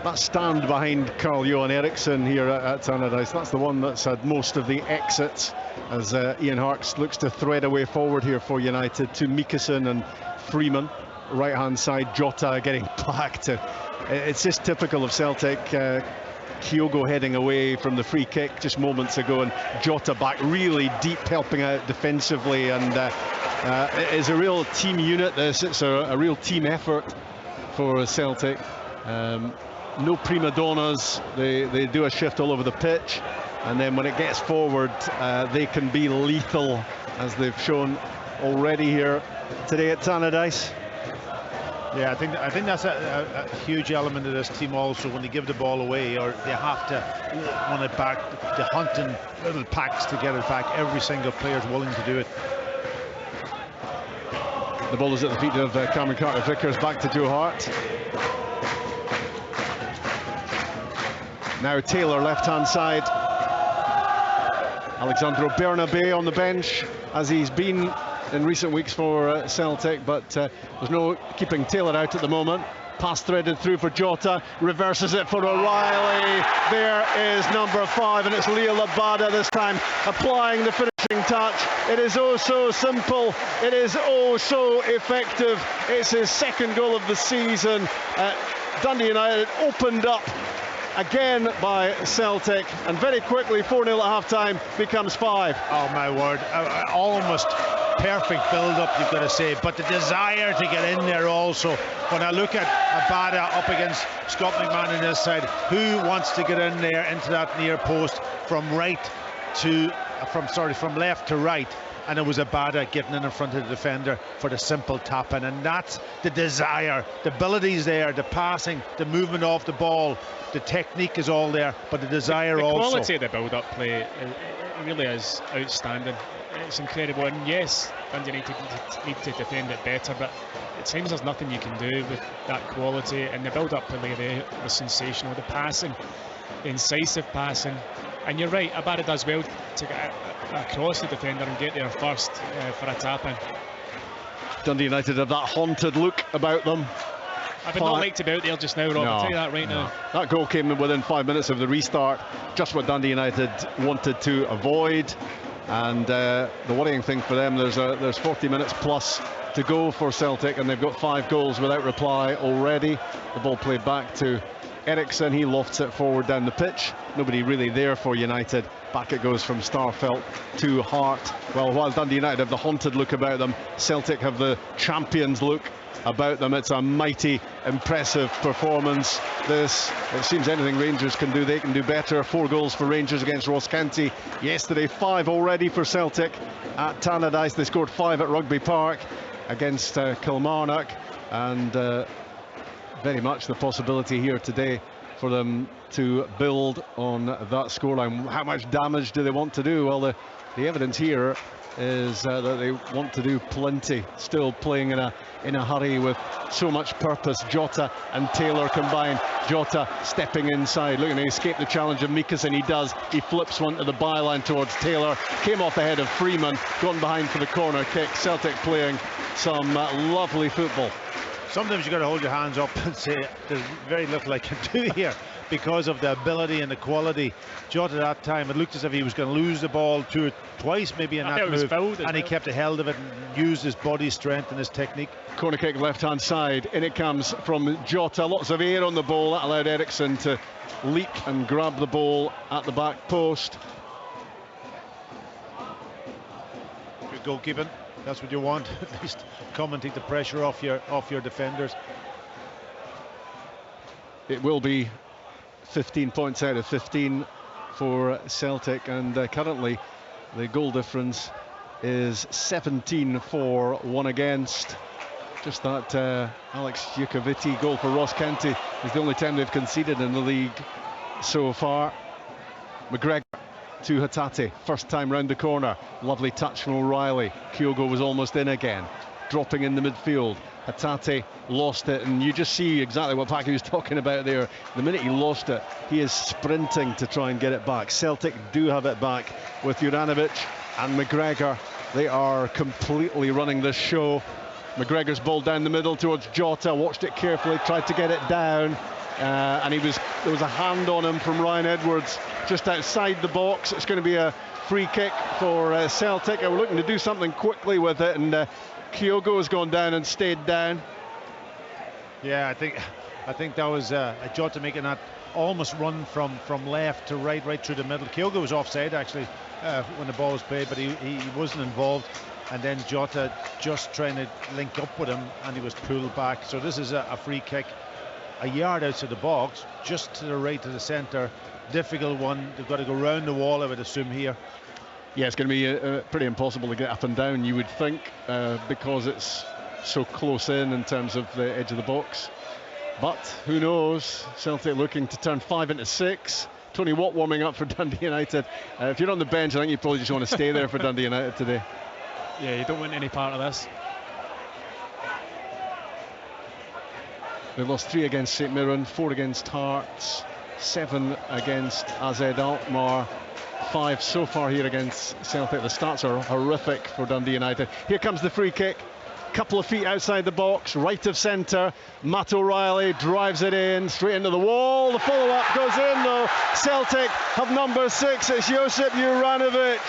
That stand behind Carl-Johan Eriksson here at Tannadice, that's the one that's had most of the exits, as Ian Harkes looks to thread a way forward here for United to Mikkelsen and Freeman. Right hand side, Jota getting back to, it's just typical of Celtic. Kyogo heading away from the free kick just moments ago, and Jota back really deep, helping out defensively, and it is a real team unit this. It's a real team effort for Celtic. No prima donnas, they do a shift all over the pitch, and then when it gets forward they can be lethal, as they've shown already here today at Tannadice. Yeah, I think that's a huge element of this team also. When they give the ball away, or they have to want it back, they're hunting little packs to get it back. Every single player is willing to do it. The ball is at the feet of Cameron Carter-Vickers. Back to Joe Hart. Now Taylor, left-hand side. Alexandro Bernabeu on the bench, as he's been in recent weeks for Celtic, but there's no keeping Taylor out at the moment. Pass threaded through for Jota, reverses it for O'Reilly. There is number 5, and it's Leo Labada this time applying the finishing touch. It is oh so simple, it is oh so effective. It's his second goal of the season. Dundee United opened up again by Celtic, and very quickly 4-0 at half-time becomes 5. Oh my word, almost perfect build-up, you've got to say, but the desire to get in there also. When I look at Abada up against Scott McMahon on this side, who wants to get in there into that near post from left to right? And it was Abada getting in front of the defender for the simple tap-in, and that's the desire. The ability's there, the passing, the movement off the ball, the technique is all there, but the desire also. The quality of the build-up play, it really is outstanding. It's incredible, and yes, Dundee United need to defend it better, but it seems there's nothing you can do with that quality. And the build-up play there was sensational. The passing, the incisive passing, and you're right, Abada does well to get across the defender and get there first for a tap-in. Dundee United have that haunted look about them. I would not like to be out there just now, Rob. I'll tell you that right now. That goal came within 5 minutes of the restart, just what Dundee United wanted to avoid. And the worrying thing for them, there's 40 minutes plus to go for Celtic, and they've got 5 goals without reply already. The ball played back to Eriksson, he lofts it forward down the pitch. Nobody really there for United. Back it goes from Starfelt to Hart. Well, while Dundee United have the haunted look about them, Celtic have the champions look about them. It's a mighty, impressive performance. This, it seems anything Rangers can do, they can do better. 4 goals for Rangers against Ross County yesterday, 5 already for Celtic at Tannadice. They scored 5 at Rugby Park against Kilmarnock, and very much the possibility here today for them to build on that scoreline. How much damage do they want to do? Well, the evidence here is that they want to do plenty. Still playing in a hurry with so much purpose. Jota and Taylor combined. Jota stepping inside, looking to escape the challenge of Mikas, and he does. He flips one to the byline towards Taylor. Came off the head of Freeman, gone behind for the corner kick. Celtic playing some lovely football. Sometimes you've got to hold your hands up and say there's very little I can do here because of the ability and the quality. Jota at that time, it looked as if he was going to lose the ball twice maybe in that move, and he kept a hold of it and used his body strength and his technique. Corner kick left hand side, in it comes from Jota. Lots of air on the ball, that allowed Eriksson to leap and grab the ball at the back post. Good goalkeeping. That's what you want. At least come and take the pressure off your defenders. It will be 15 points out of 15 for Celtic, and currently the goal difference is 17 for, 1 against. Just that Alex Jukovic goal for Ross County is the only time they've conceded in the league so far. McGregor to Hatate, first time round the corner, lovely touch from O'Reilly. Kyogo was almost in again, dropping in the midfield. Hatate lost it, and you just see exactly what Paki was talking about there. The minute he lost it, he is sprinting to try and get it back. Celtic do have it back with Juranovic and McGregor. They are completely running this show. McGregor's ball down the middle towards Jota, watched it carefully, tried to get it down, and there was a hand on him from Ryan Edwards just outside the box. It's going to be a free kick for Celtic. We're looking to do something quickly with it, and Kyogo has gone down and stayed down. Yeah, I think that was Jota making that almost run from left to right through the middle. Kyogo was offside actually when the ball was played, but he wasn't involved. And then Jota just trying to link up with him, and he was pulled back. So this is a free kick, a yard outside the box, just to the right of the centre. Difficult one. They've got to go round the wall, I would assume, here. Yeah, it's going to be pretty impossible to get up and down, you would think, because it's so close in terms of the edge of the box. But who knows? Celtic looking to turn 5 into 6. Tony Watt warming up for Dundee United. If you're on the bench, I think you probably just want to stay there for Dundee United today. Yeah, you don't want any part of this. They lost 3 against St Mirren, 4 against Hearts, 7 against AZ Alkmaar, 5 so far here against Celtic. The stats are horrific for Dundee United. Here comes the free kick. Couple of feet outside the box, right of centre. Matt O'Reilly drives it in, straight into the wall. The follow-up goes in though. Celtic have number 6. It's Josip Juranovic.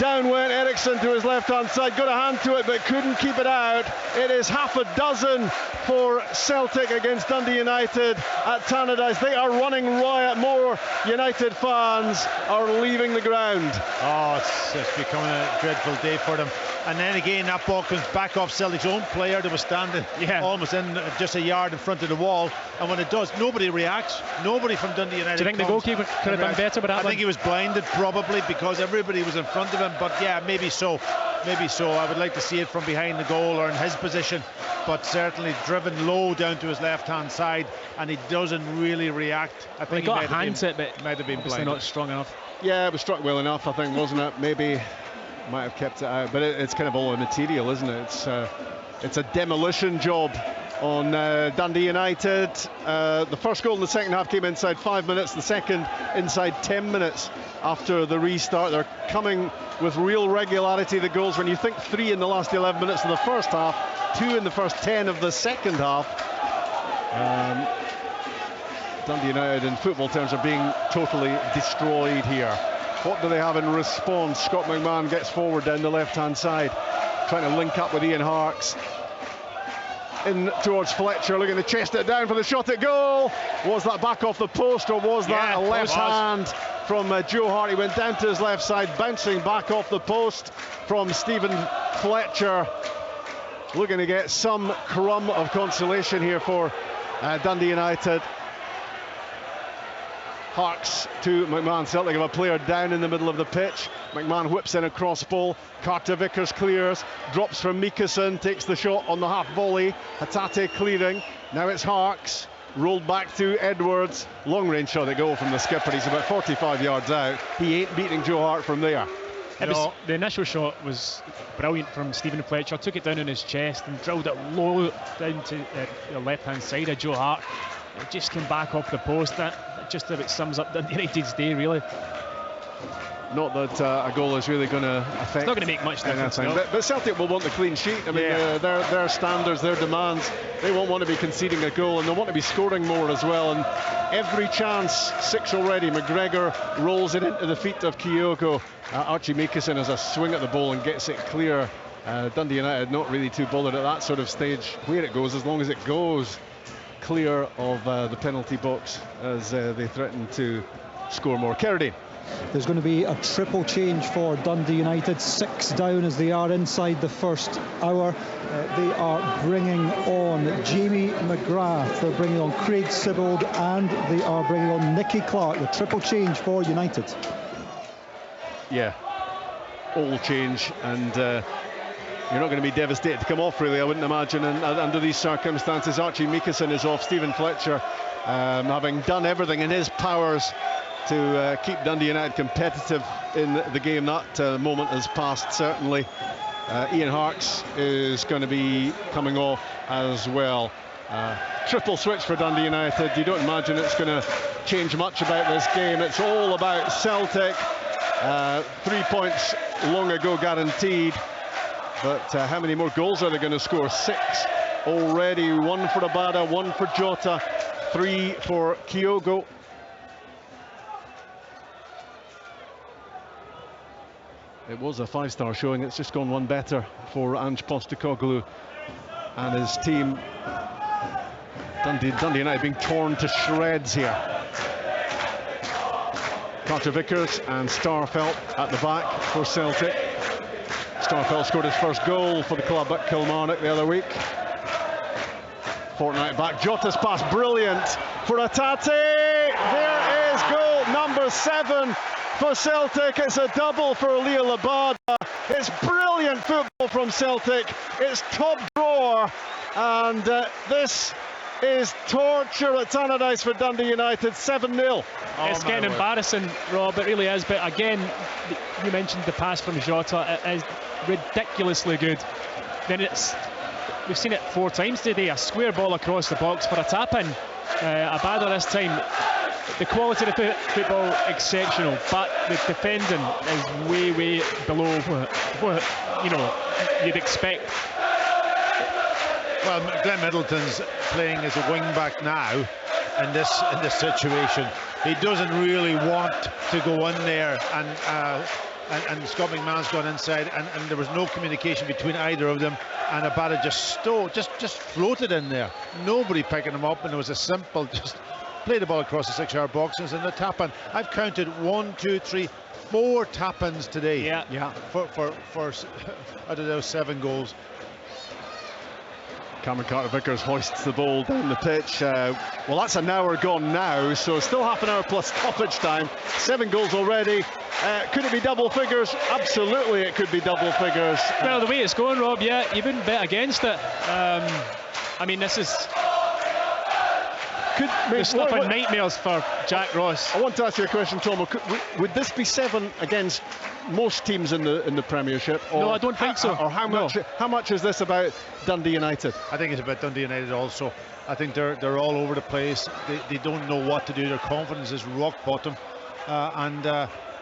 Down went Eriksson to his left-hand side, got a hand to it but couldn't keep it out. It is half a dozen for Celtic against Dundee United at Tannadice. They are running riot. More United fans are leaving the ground. Oh, it's becoming a dreadful day for them. And then again, that ball comes back off Celtic's own player that was standing almost in just a yard in front of the wall. And when it does, nobody reacts. Nobody from Dundee United. Do you think the goalkeeper could have done better with that? I think he was blinded probably because everybody was in front of him. But yeah, maybe so. Maybe so. I would like to see it from behind the goal or in his position. But certainly driven low down to his left-hand side, and he doesn't really react. I think he got a hand to it, but might have been blinded. Not strong enough. Yeah, it was struck well enough, I think, wasn't it? Maybe might have kept it out, but it's kind of all immaterial, isn't it? It's a demolition job on Dundee United. The first goal in the second half came inside 5 minutes, the second inside 10 minutes after the restart. They're coming with real regularity, the goals. When you think 3 in the last 11 minutes of the first half, 2 in the first 10 of the second half, Dundee United in football terms are being totally destroyed here. What do they have in response? Scott McMahon gets forward down the left-hand side, trying to link up with Ian Harkes. In towards Fletcher, looking to chest it down for the shot at goal. Was that back off the post, or was that a left hand from Joe Hart? He went down to his left side, bouncing back off the post from Stephen Fletcher. Looking to get some crumb of consolation here for Dundee United. Harkes to McMahon. Celtic have a player down in the middle of the pitch. McMahon whips in a cross ball. Carter Vickers clears, drops from Mikkelsen, takes the shot on the half volley. Hatate clearing. Now it's Harkes. Rolled back to Edwards. Long range shot at goal from the skipper. He's about 45 yards out. He ain't beating Joe Hart from there. The initial shot was brilliant from Stephen Fletcher. Took it down on his chest and drilled it low down to the left-hand side of Joe Hart. It just came back off the post. That just about sums up Dundee United's day, really. Not that a goal is really going to affect. It's not going to make much difference. But Celtic will want the clean sheet. I mean, their standards, their demands, they won't want to be conceding a goal, and they want to be scoring more as well. And every chance, 6 already. McGregor rolls it into the feet of Kyogo. Archie Mikkelsen has a swing at the ball and gets it clear. Dundee United not really too bothered at that sort of stage where it goes, as long as it goes clear of the penalty box as they threaten to score more. Kerry. There's going to be a triple change for Dundee United. 6 down as they are inside the first hour. They are bringing on Jamie McGrath, they're bringing on Craig Sibbald, and they are bringing on Nicky Clark. The triple change for United. Yeah, all change, and you're not going to be devastated to come off, really, I wouldn't imagine. And under these circumstances, Archie Mikkelsen is off. Stephen Fletcher, having done everything in his powers to keep Dundee United competitive in the game, that moment has passed, certainly. Ian Harkes is going to be coming off as well. Triple switch for Dundee United. You don't imagine it's going to change much about this game. It's all about Celtic. 3 points long ago guaranteed. But how many more goals are they going to score? 6 already. 1 for Abada, 1 for Jota, 3 for Kyogo. It was a 5-star showing. It's just gone one better for Ange Postecoglou and his team. Dundee United being torn to shreds here. Carter Vickers and Starfelt at the back for Celtic. Starfelt scored his first goal for the club at Kilmarnock the other week. Fortnight back, Jota's pass, brilliant for Hatate. There is goal number 7 for Celtic. It's a double for Leo Labada. It's brilliant football from Celtic. It's top drawer, and this is torture at Tannadice for Dundee United. 7-0. It's getting embarrassing, Rob, it really is. But again, you mentioned the pass from Jota. It is ridiculously good. Then we've seen it 4 times today, a square ball across the box for a tap-in. Abada this time. The quality of the football exceptional, but the defending is way below what you'd expect. Well, Glenn Middleton's playing as a wing back now in this situation. He doesn't really want to go in there, and Scott McMahon's gone inside, and there was no communication between either of them, and Abada just floated in there. Nobody picking him up, and it was a simple just play the ball across the 6-yard boxes and the tap-in. I've counted 1, 2, 3, 4 tap-ins today. Yeah. For out of those 7 goals. Cameron Carter-Vickers hoists the ball down the pitch. Well, that's an hour gone now, so still half an hour plus stoppage time. 7 goals already. Could it be double figures? Absolutely, it could be double figures. Well, the way it's going, Rob, yeah, you wouldn't bet against it. I mean, this is the stuff of nightmares for Jack Ross. I want to ask you a question, Tom. Would this be 7 against most teams in the Premiership? Or no, I don't think so. Or how much is this about Dundee United? I think it's about Dundee United also. I think they're all over the place. They don't know what to do. Their confidence is rock bottom.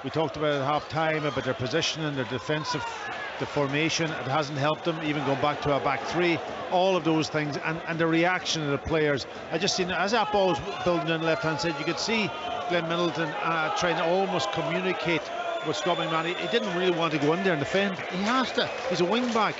We talked about it at half-time, about their positioning, their defensive, the formation. It hasn't helped them, even going back to a back 3. All of those things, and the reaction of the players. I just seen, as that ball was building on the left-hand side, you could see Glenn Middleton trying to almost communicate with Scott McMahon. He didn't really want to go in there and defend. He has to. He's a wing-back.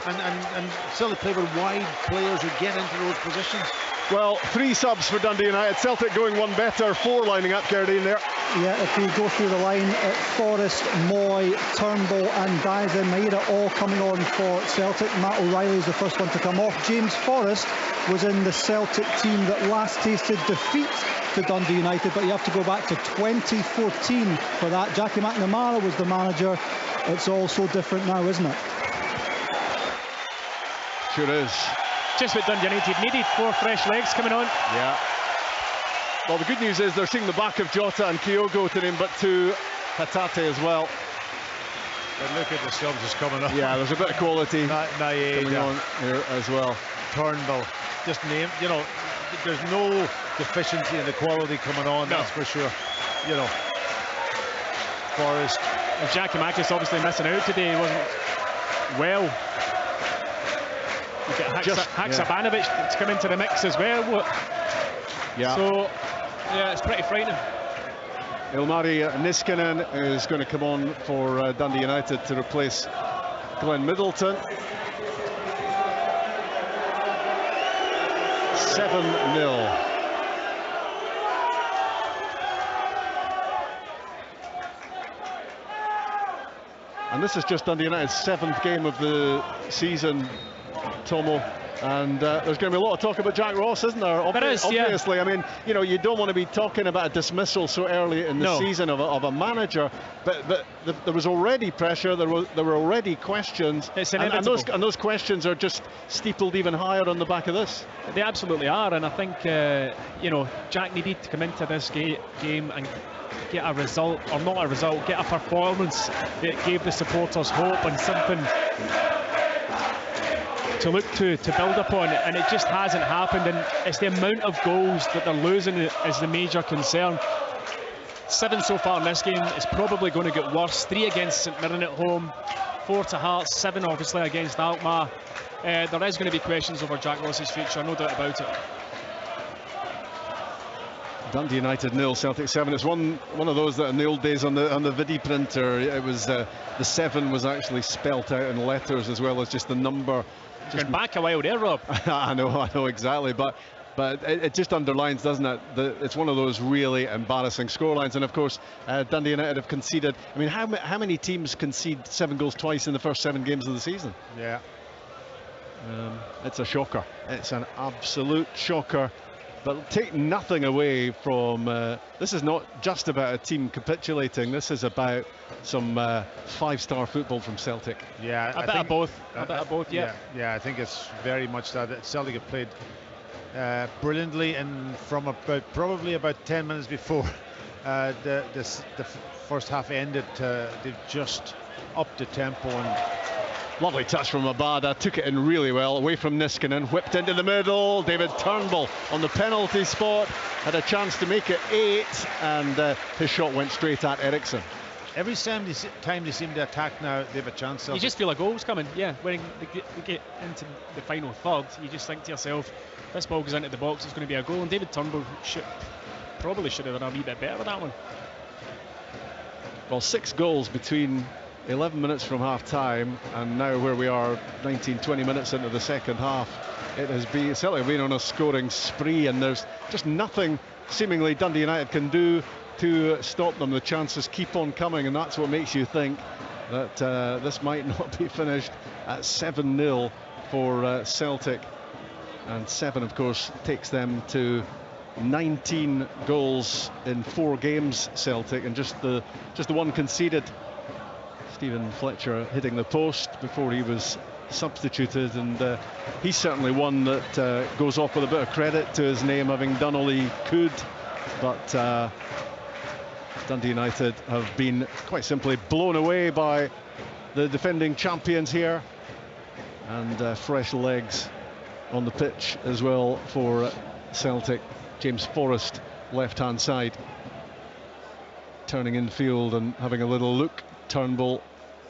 And Celtic play with wide players who get into those positions. Well, 3 subs for Dundee United. Celtic going 1 better. 4 lining up, Gerdine there. Yeah, if we go through the line, Forrest, Moy, Turnbull and Daizen Maeda all coming on for Celtic. Matt O'Reilly is the first one to come off. James Forrest was in the Celtic team that last tasted defeat to Dundee United, but you have to go back to 2014 for that. Jackie McNamara was the manager. It's all so different now, isn't it? Sure is. Just what Dundee United needed, 4 fresh legs coming on. Yeah. Well, the good news is they're seeing the back of Jota and Kyogo to him, but to Hatate as well. But look at the subs is coming on. Yeah, there's a bit of quality coming on here as well. Turnbull, just name, there's no deficiency in the quality coming on, that's for sure. Forrest. And Jackie Mackis obviously missing out today. He wasn't well. You get Haksabanovic to come into the mix as well. Yeah. So, yeah, it's pretty frightening. Ilmari Niskanen is going to come on for Dundee United to replace Glenn Middleton. 7-0. And this is just Dundee United's 7th game of the season, Tomo. And there's going to be a lot of talk about Jack Ross, isn't there? Obviously, yeah. I mean, you don't want to be talking about a dismissal so early in the season of a manager, but there was already pressure. There were already questions, and those questions are just steepled even higher on the back of this. They absolutely are, and I think Jack needed to come into this game and get a result, or not a result, get a performance that gave the supporters hope and something to look to build upon, and it just hasn't happened. And it's the amount of goals that they're losing is the major concern. 7 so far in this game. It's probably going to get worse. 3 against St Mirren at home, 4 to Hearts, 7 obviously against Alkmaar. There is going to be questions over Jack Ross's future, no doubt about it. Dundee United 0, Celtic 7. It's one of those that in the old days on the video printer, it was the 7 was actually spelt out in letters as well as just the number. Going back a while there, Rob. I know exactly, but it just underlines, doesn't it, that it's one of those really embarrassing scorelines. And of course, Dundee United have conceded. I mean, how many teams concede 7 goals twice in the first 7 games of the season? Yeah. It's a shocker. It's an absolute shocker But take nothing away from this is not just about a team capitulating. This is about some five-star football from Celtic. Yeah, I bet of both. I bet of both. Yeah. Yeah, I think it's very much that. Celtic have played brilliantly, and from probably about 10 minutes before the first half ended, they've just upped the tempo. And lovely touch from Abada, took it in really well, away from Niskanen, whipped into the middle. David Turnbull on the penalty spot, had a chance to make it 8, and his shot went straight at Eriksson. Every time they seem to attack now, they have a chance. Celtic. You just feel a goal's coming, yeah. When they get into the final third, you just think to yourself, this ball goes into the box, it's going to be a goal. And David Turnbull probably should have done a wee bit better with that one. Well, 6 goals between 11 minutes from half-time and now where we are 19-20 minutes into the second half. It has been Celtic been on a scoring spree, and there's just nothing seemingly Dundee United can do to stop them. The chances keep on coming, and that's what makes you think that this might not be finished at 7-0 for Celtic. And 7, of course, takes them to 19 goals in 4 games, Celtic, and just the one conceded. Stephen Fletcher hitting the post before he was substituted, and he's certainly one that goes off with a bit of credit to his name, having done all he could. But Dundee United have been quite simply blown away by the defending champions here, and fresh legs on the pitch as well for Celtic. James Forrest, left-hand side, turning in field and having a little look. Turnbull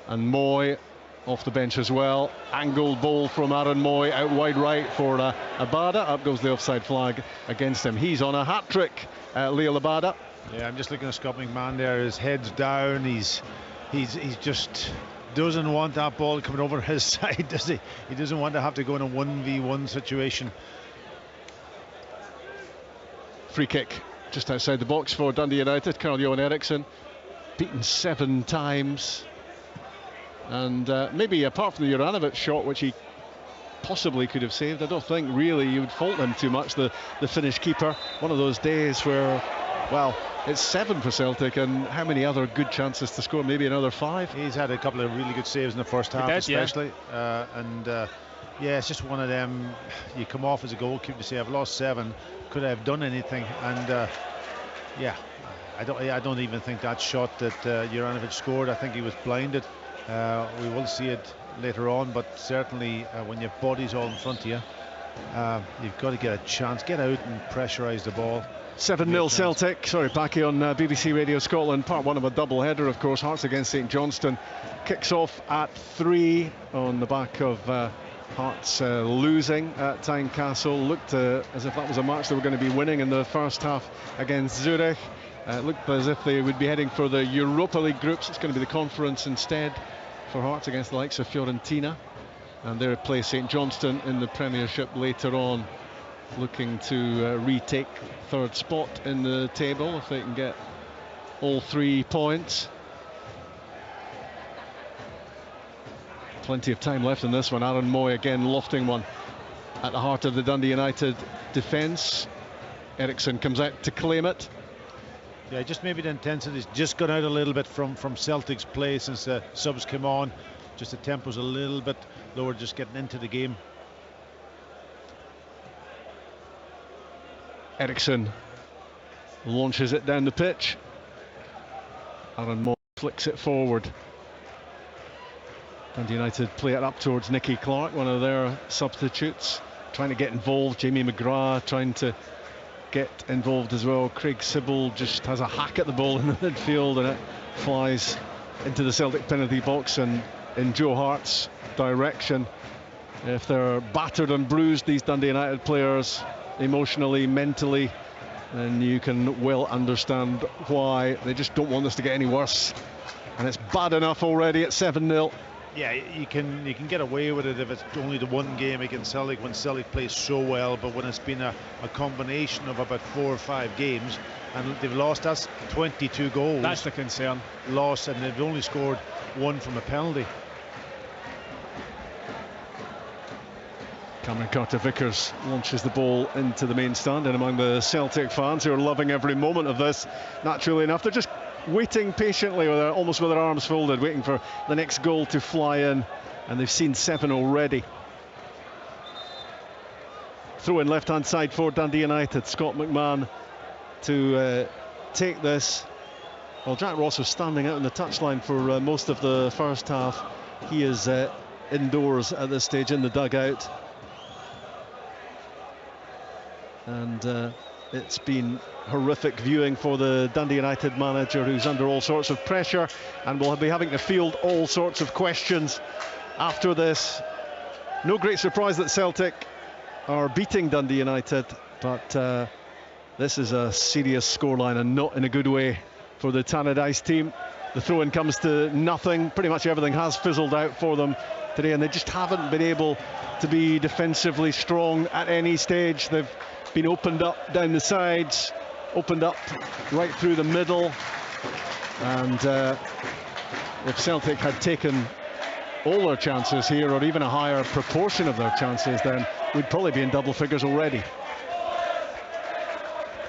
and Moy off the bench as well. Angled ball from Aaron Moy out wide right for Abada. Up goes the offside flag against him. He's on a hat-trick, Leo Abada. Yeah, I'm just looking at Scott McMahon there. His head's down. He's just doesn't want that ball coming over his side, does he? He doesn't want to have to go in a 1v1 situation. Free kick just outside the box for Dundee United. Carl-Johan Eriksson beaten 7 times, and maybe apart from the Juranovic shot, which he possibly could have saved, I don't think really you would fault him too much, the Finnish keeper. One of those days where, well, it's 7 for Celtic, and how many other good chances to score? Maybe another 5. He's had a couple of really good saves in the first half, especially. Yeah. Yeah, it's just one of them. You come off as a goalkeeper to say, I've lost 7, could I have done anything? And yeah, I don't even think that shot that Juranovic scored, I think he was blinded. We will see it later on, but certainly when your body's all in front of you, you've got to get a chance, get out and pressurise the ball. 7-0 Celtic. Sorry, Packie on BBC Radio Scotland. Part 1 of a double-header, of course. Hearts against St Johnstone kicks off at 3 on the back of Hearts losing at Tynecastle. Looked as if that was a match they were going to be winning in the first half against Zurich. It looked as if they would be heading for the Europa League groups. It's going to be the conference instead for Hearts against the likes of Fiorentina. And they play St Johnstone in the Premiership later on, looking to retake 3rd spot in the table if they can get all 3 points. Plenty of time left in this one. Aaron Moy again lofting one at the heart of the Dundee United defence. Eriksson comes out to claim it. Yeah, just maybe the intensity's just gone out a little bit from Celtic's play since the subs came on. Just the tempo's a little bit lower, just getting into the game. Eriksson launches it down the pitch. Aaron Moy flicks it forward. Dundee United play it up towards Nicky Clark, one of their substitutes, trying to get involved. Jamie McGrath trying to get involved as well. Craig Sibbald just has a hack at the ball in the midfield, and it flies into the Celtic penalty box and in Joe Hart's direction. If they're battered and bruised, these Dundee United players, emotionally, mentally, then you can well understand why they just don't want this to get any worse. And it's bad enough already at 7-0. Yeah, you can get away with it if it's only the one game against Celtic, when Celtic plays so well, but when it's been a combination of about 4 or 5 games and they've lost, that's 22 goals. That's the concern. Lost, and they've only scored 1 from a penalty. Cameron Carter-Vickers launches the ball into the main stand, and among the Celtic fans who are loving every moment of this, naturally enough, they're just waiting patiently, almost with their arms folded, waiting for the next goal to fly in, and they've seen 7 already. Throw in left-hand side for Dundee United. Scott McMahon to take this. Well, Jack Ross was standing out on the touchline for most of the first half. He is indoors at this stage in the dugout. And it's been horrific viewing for the Dundee United manager, who's under all sorts of pressure and will be having to field all sorts of questions after this. No great surprise that Celtic are beating Dundee United, but this is a serious scoreline, and not in a good way for the Tannadice team. The throw-in comes to nothing. Pretty much everything has fizzled out for them today, and they just haven't been able to be defensively strong at any stage. They've been opened up down the sides, opened up right through the middle, and if Celtic had taken all their chances here, or even a higher proportion of their chances, then we'd probably be in double figures already.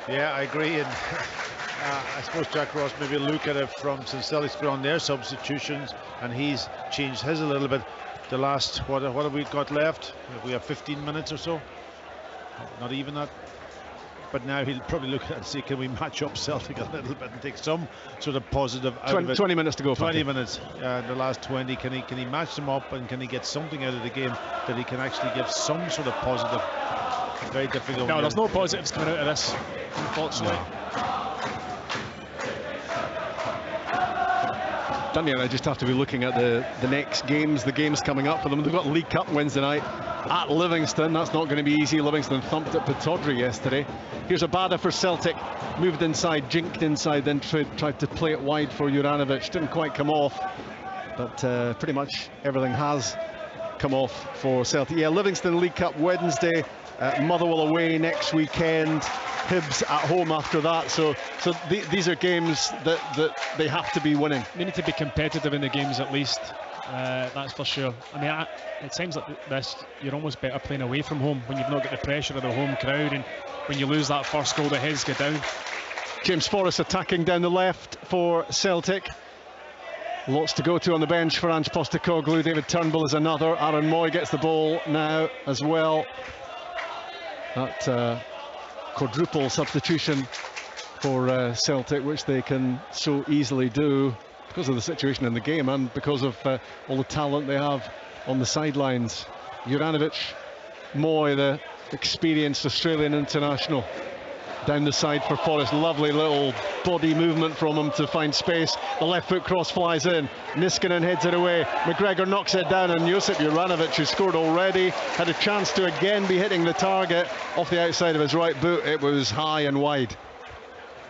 Yeah, I agree, and I suppose Jack Ross maybe look at it from, since Celtic's been on their substitutions, and he's changed his a little bit. The last, what have we got left? We have 15 minutes or so, not even that. But now he'll probably look at it and see, can we match up Celtic a little bit and take some sort of positive out of it. 20 minutes to go. 20 minutes, the last 20. Can he match them up, and can he get something out of the game that he can actually give some sort of positive? Very difficult. No, there's no positives coming out of this, unfortunately. Dundee United just have to be looking at the next games, the games coming up for them. They've got League Cup Wednesday night at Livingston. That's not going to be easy. Livingston thumped at Pittodrie yesterday. Here's Abada for Celtic. Moved inside, jinked inside, then tried to play it wide for Juranovic. Didn't quite come off, but pretty much everything has come off for Celtic. Yeah, Livingston League Cup Wednesday, Motherwell away next weekend, Hibs at home after that. So these are games that they have to be winning. They need to be competitive in the games at least. That's for sure. I mean, it seems like this, you're almost better playing away from home when you've not got the pressure of the home crowd, and when you lose that first goal, the heads go down. James Forrest attacking down the left for Celtic. Lots to go to on the bench for Ange Postecoglou. David Turnbull is another. Aaron Moy gets the ball now as well. That quadruple substitution for Celtic, which they can so easily do because of the situation in the game and because of all the talent they have on the sidelines. Juranovic, Moy, the experienced Australian international, down the side for Forrest. Lovely little body movement from him to find space. The left foot cross flies in. Niskanen heads it away. McGregor knocks it down, and Josip Juranovic, who scored already, had a chance to again be hitting the target off the outside of his right boot. It was high and wide.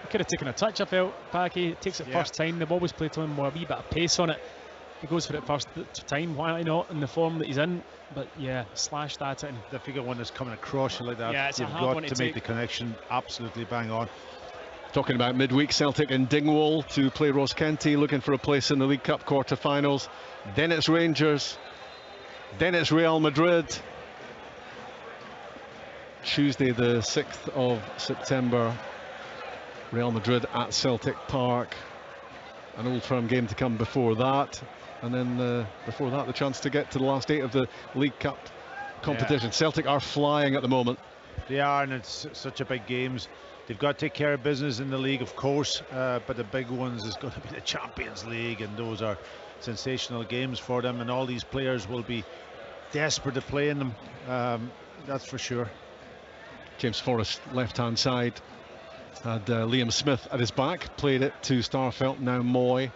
He could have taken a touch, I felt. Packy takes it first time. They've always played to him with a wee bit of pace on it. He goes for it first time. Why not in the form that he's in? But yeah, slashed at it. And the figure one that's coming across you like that, yeah, you've got to make the connection absolutely bang on. Talking about midweek, Celtic in Dingwall to play Ross County, looking for a place in the League Cup quarter-finals. Then it's Rangers. Then it's Real Madrid. Tuesday the 6th of September. Real Madrid at Celtic Park. An Old Firm game to come before that. And then before that, the chance to get to the last 8 of the League Cup competition. Yeah. Celtic are flying at the moment. They are, and it's such a big games. They've got to take care of business in the league, of course, but the big ones is going to be the Champions League, and those are sensational games for them, and all these players will be desperate to play in them, that's for sure. James Forrest, left-hand side, had Liam Smith at his back, played it to Starfelt, now Moy.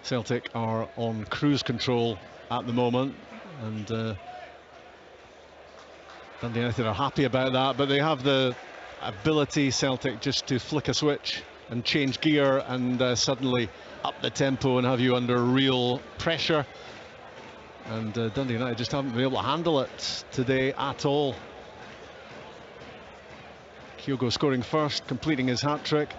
Celtic are on cruise control at the moment, and Dundee United are happy about that, but they have the ability, Celtic, just to flick a switch and change gear and suddenly up the tempo and have you under real pressure. And Dundee United just haven't been able to handle it today at all. Kyogo scoring first, completing his hat-trick.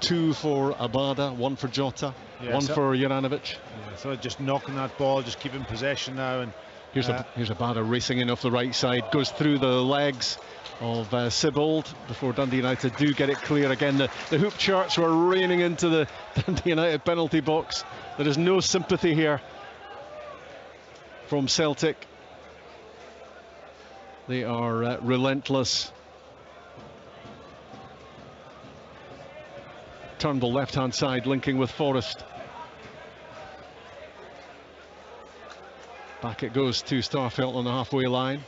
2 for Abada, 1 for Jota, 1 for Juranovic. Yeah, so just knocking that ball, just keeping possession now, and Here's Abada racing in off the right side, goes through the legs of Sibbald before Dundee United do get it clear again. The hoop charts were raining into the Dundee United penalty box. There is no sympathy here from Celtic. They are relentless. Turnbull left hand side linking with Forrest. Back it goes to Starfelt on the halfway line.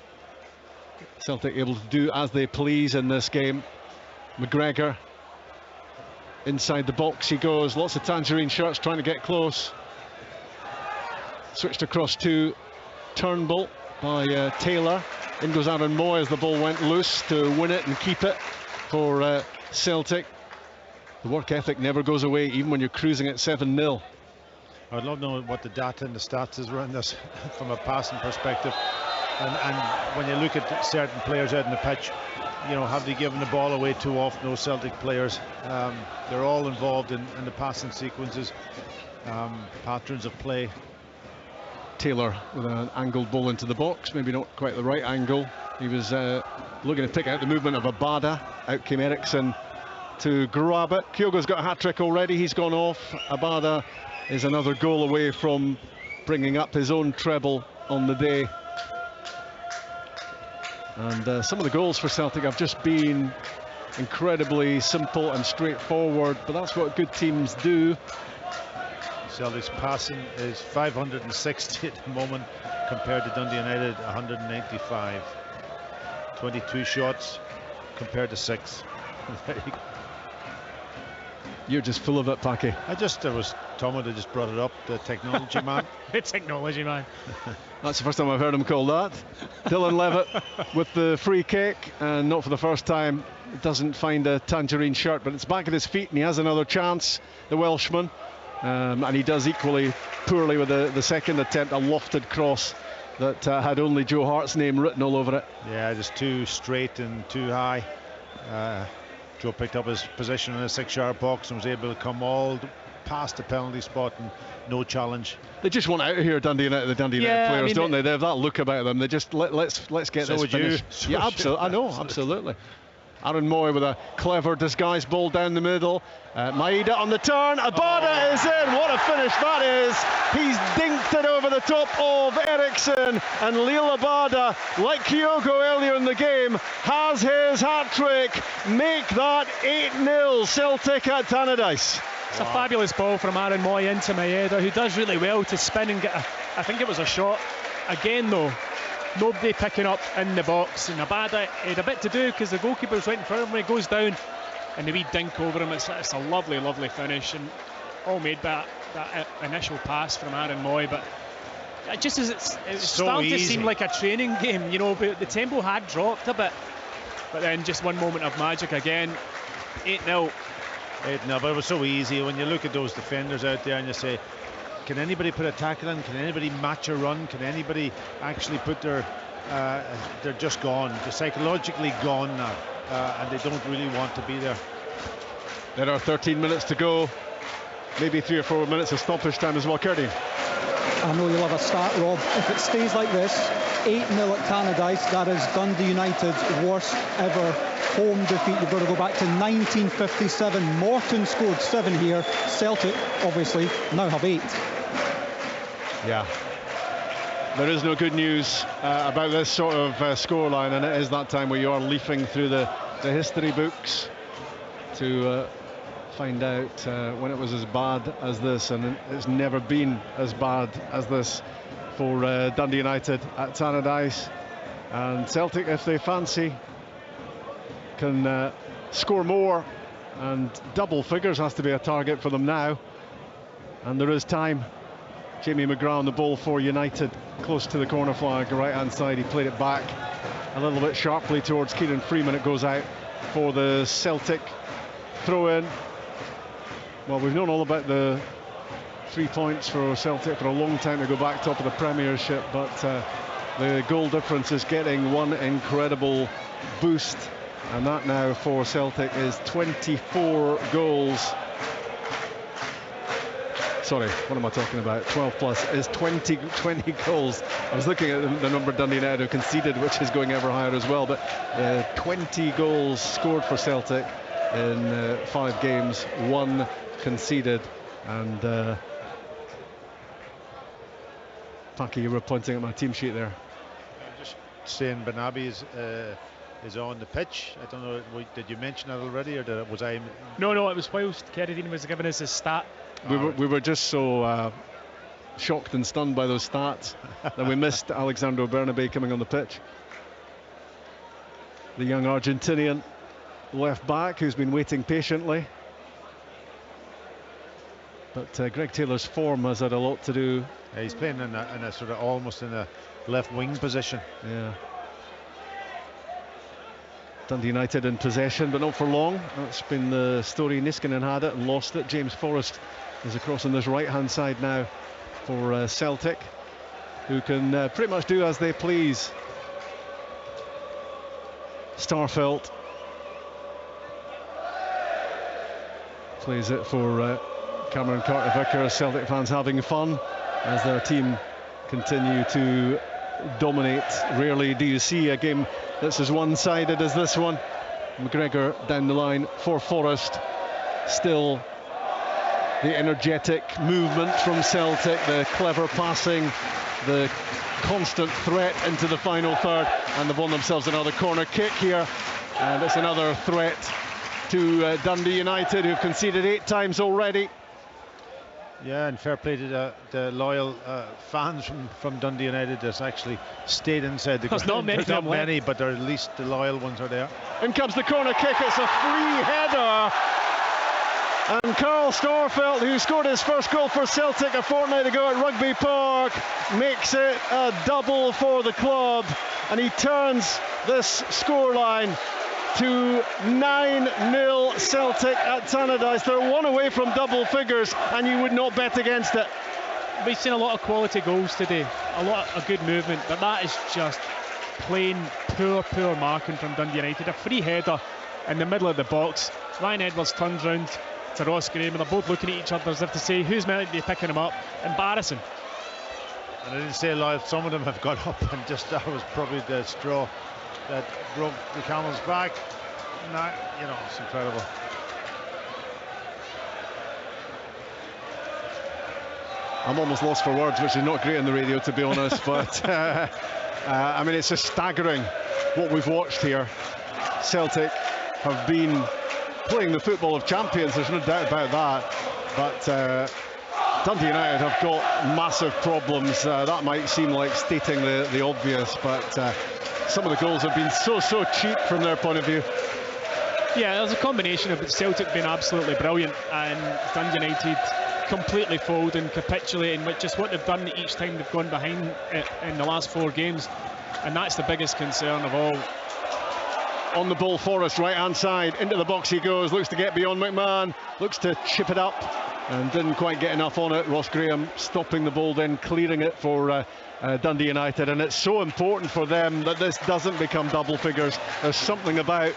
Celtic able to do as they please in this game. McGregor inside the box he goes. Lots of tangerine shirts trying to get close. Switched across to Turnbull by Taylor. In goes Aaron Moy as the ball went loose to win it and keep it for Celtic. The work ethic never goes away, even when you're cruising at 7-0. I'd love to know what the data and the stats is around this from a passing perspective. And when you look at certain players out in the pitch, you know, have they given the ball away too often, those Celtic players? They're all involved in the passing sequences, patterns of play. Taylor with an angled ball into the box, maybe not quite the right angle. He was looking to pick out the movement of Abada. Out came Eriksson to grab it. Kyogo's got a hat-trick already, he's gone off. Abada is another goal away from bringing up his own treble on the day. And some of the goals for Celtic have just been incredibly simple and straightforward, but that's what good teams do. Celtic's passing is 560 at the moment compared to Dundee United 195. 22 shots compared to 6. You're just full of it, Packy. There was Tomo that just brought it up, the technology man. The technology man. That's the first time I've heard him called that. Dylan Levitt with the free kick, and not for the first time, doesn't find a tangerine shirt, but it's back at his feet and he has another chance, the Welshman. And he does equally poorly with the second attempt, a lofted cross that had only Joe Hart's name written all over it. Yeah, just too straight and too high. Joe picked up his position in the 6-yard box and was able to come all past the penalty spot and no challenge. They just want out of here, Dundee United, the Dundee United players, don't they? They have that look about them. They just let's get this finished. Yeah, absolutely. I know, absolutely. Aaron Moy with a clever disguised ball down the middle. Maeda on the turn. Abada is in. What a finish that is. He's dinked it over the top of Eriksson, and Lil Abada, like Kyogo earlier in the game, has his hat-trick. Make that 8-0 Celtic at Tannadice. It's a fabulous ball from Aaron Moy into Maeda, who does really well to spin and get I think it was a shot. Again though, nobody picking up in the box, and Abada had a bit to do because the goalkeeper's right in front of him when he goes down, and the wee dink over him. It's a lovely, lovely finish, and all made by that initial pass from Aaron Moy. But just as it's starting to seem like a training game, you know, but the tempo had dropped a bit, but then just one moment of magic again. 8-0. 8-0, but it was so easy when you look at those defenders out there and you say, can anybody put a tackle in? Can anybody match a run? Can anybody actually put their they're just gone. They're psychologically gone now, and they don't really want to be there. There are 13 minutes to go, maybe 3 or 4 minutes of stoppage time as well. Curdy. I know you'll have a start, Rob. If it stays like this, 8-0 at Tannadice, that is Dundee United's worst ever home defeat. You've got to go back to 1957. Morton scored 7 here. Celtic, obviously, now have 8. Yeah. There is no good news about this sort of scoreline, and it is that time where you are leafing through the history books to find out when it was as bad as this, and it's never been as bad as this for Dundee United at Tannadice. And Celtic, if they fancy, can score more, and double figures has to be a target for them now, and there is time. Jamie McGrath on the ball for United, close to the corner flag, right hand side. He played it back a little bit sharply towards Kieran Freeman. It goes out for the Celtic throw in. Well, we've known all about the 3 points for Celtic for a long time to go back top of the Premiership, but the goal difference is getting one incredible boost, and that now for Celtic is 24 goals. sorry, what am I talking about? 12 plus is 20 goals. I was looking at the number Dundee United have conceded, which is going ever higher as well, but 20 goals scored for Celtic in 5 games, 1 conceded. And Paki, you were pointing at my team sheet there. I'm just saying Bernabeu is on the pitch. I don't know, did you mention that already, or was I? No, it was whilst Keridine was giving us his stat. We were just so shocked and stunned by those stats that we missed Alexandro Bernabeu coming on the pitch. The young Argentinian left back who's been waiting patiently. But Greg Taylor's form has had a lot to do. Yeah, he's playing in a sort of almost in a left wing position. Yeah. Dundee United in possession, but not for long. That's been the story. Niskanen had it and lost it. James Forrest is across on this right-hand side now for Celtic, who can pretty much do as they please. Starfelt plays it for Cameron Carter-Vickers. Celtic fans having fun as their team continue to dominate. Rarely do you see a game that's as one-sided as this one. McGregor down the line for Forrest. Still the energetic movement from Celtic, the clever passing, the constant threat into the final third, and they've won themselves another corner kick here, and it's another threat to Dundee United, who've conceded 8 times already. Yeah, and fair play to the loyal fans from Dundee United that's actually stayed inside the ground. There's not many, but at least the loyal ones are there. In comes the corner kick, it's a free header. And Carl Starfelt, who scored his first goal for Celtic a fortnight ago at Rugby Park, makes it a double for the club. And he turns this scoreline to 9-0 Celtic at Tannadice. They're 1 away from double figures, and you would not bet against it. We've seen a lot of quality goals today, a lot of good movement, but that is just plain poor marking from Dundee United. A free header in the middle of the box. Ryan Edwards turns round to Ross Graham, and they're both looking at each other as if to say, who's meant to be picking him up? Embarrassing. And I didn't say live, some of them have got up, and just that was probably the straw that broke the camel's back. Nah, you know, it's incredible. I'm almost lost for words, which is not great on the radio, to be honest. But I mean, it's just staggering what we've watched here. Celtic have been playing the football of champions, there's no doubt about that. But Dundee United have got massive problems. That might seem like stating the obvious, but some of the goals have been so cheap from their point of view. Yeah, there's a combination of Celtic being absolutely brilliant and Dundee United completely folding, capitulating, which is what they've done each time they've gone behind in the last 4 games, and that's the biggest concern of all. On the ball, Forrest, right-hand side, into the box he goes, looks to get beyond McMahon, looks to chip it up, and didn't quite get enough on it. Ross Graham stopping the ball, then clearing it for Dundee United, and it's so important for them that this doesn't become double figures. There's something about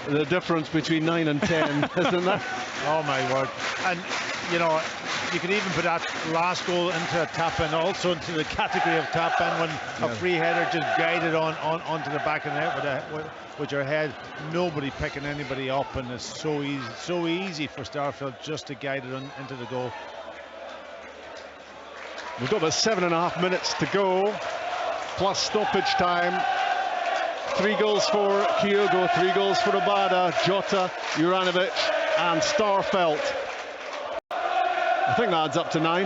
the difference between 9 and 10, isn't there? Oh my word. And you know, you could even put that last goal into a tap-in, also into the category of tap-in, when a free header just guided onto the back of the net with your head, nobody picking anybody up, and it's so easy for Starfelt just to guide it into the goal. We've got about 7.5 minutes to go, plus stoppage time. 3 goals for Kyogo, 3 goals for Abada, Jota, Juranovic and Starfelt. I think that adds up to 9.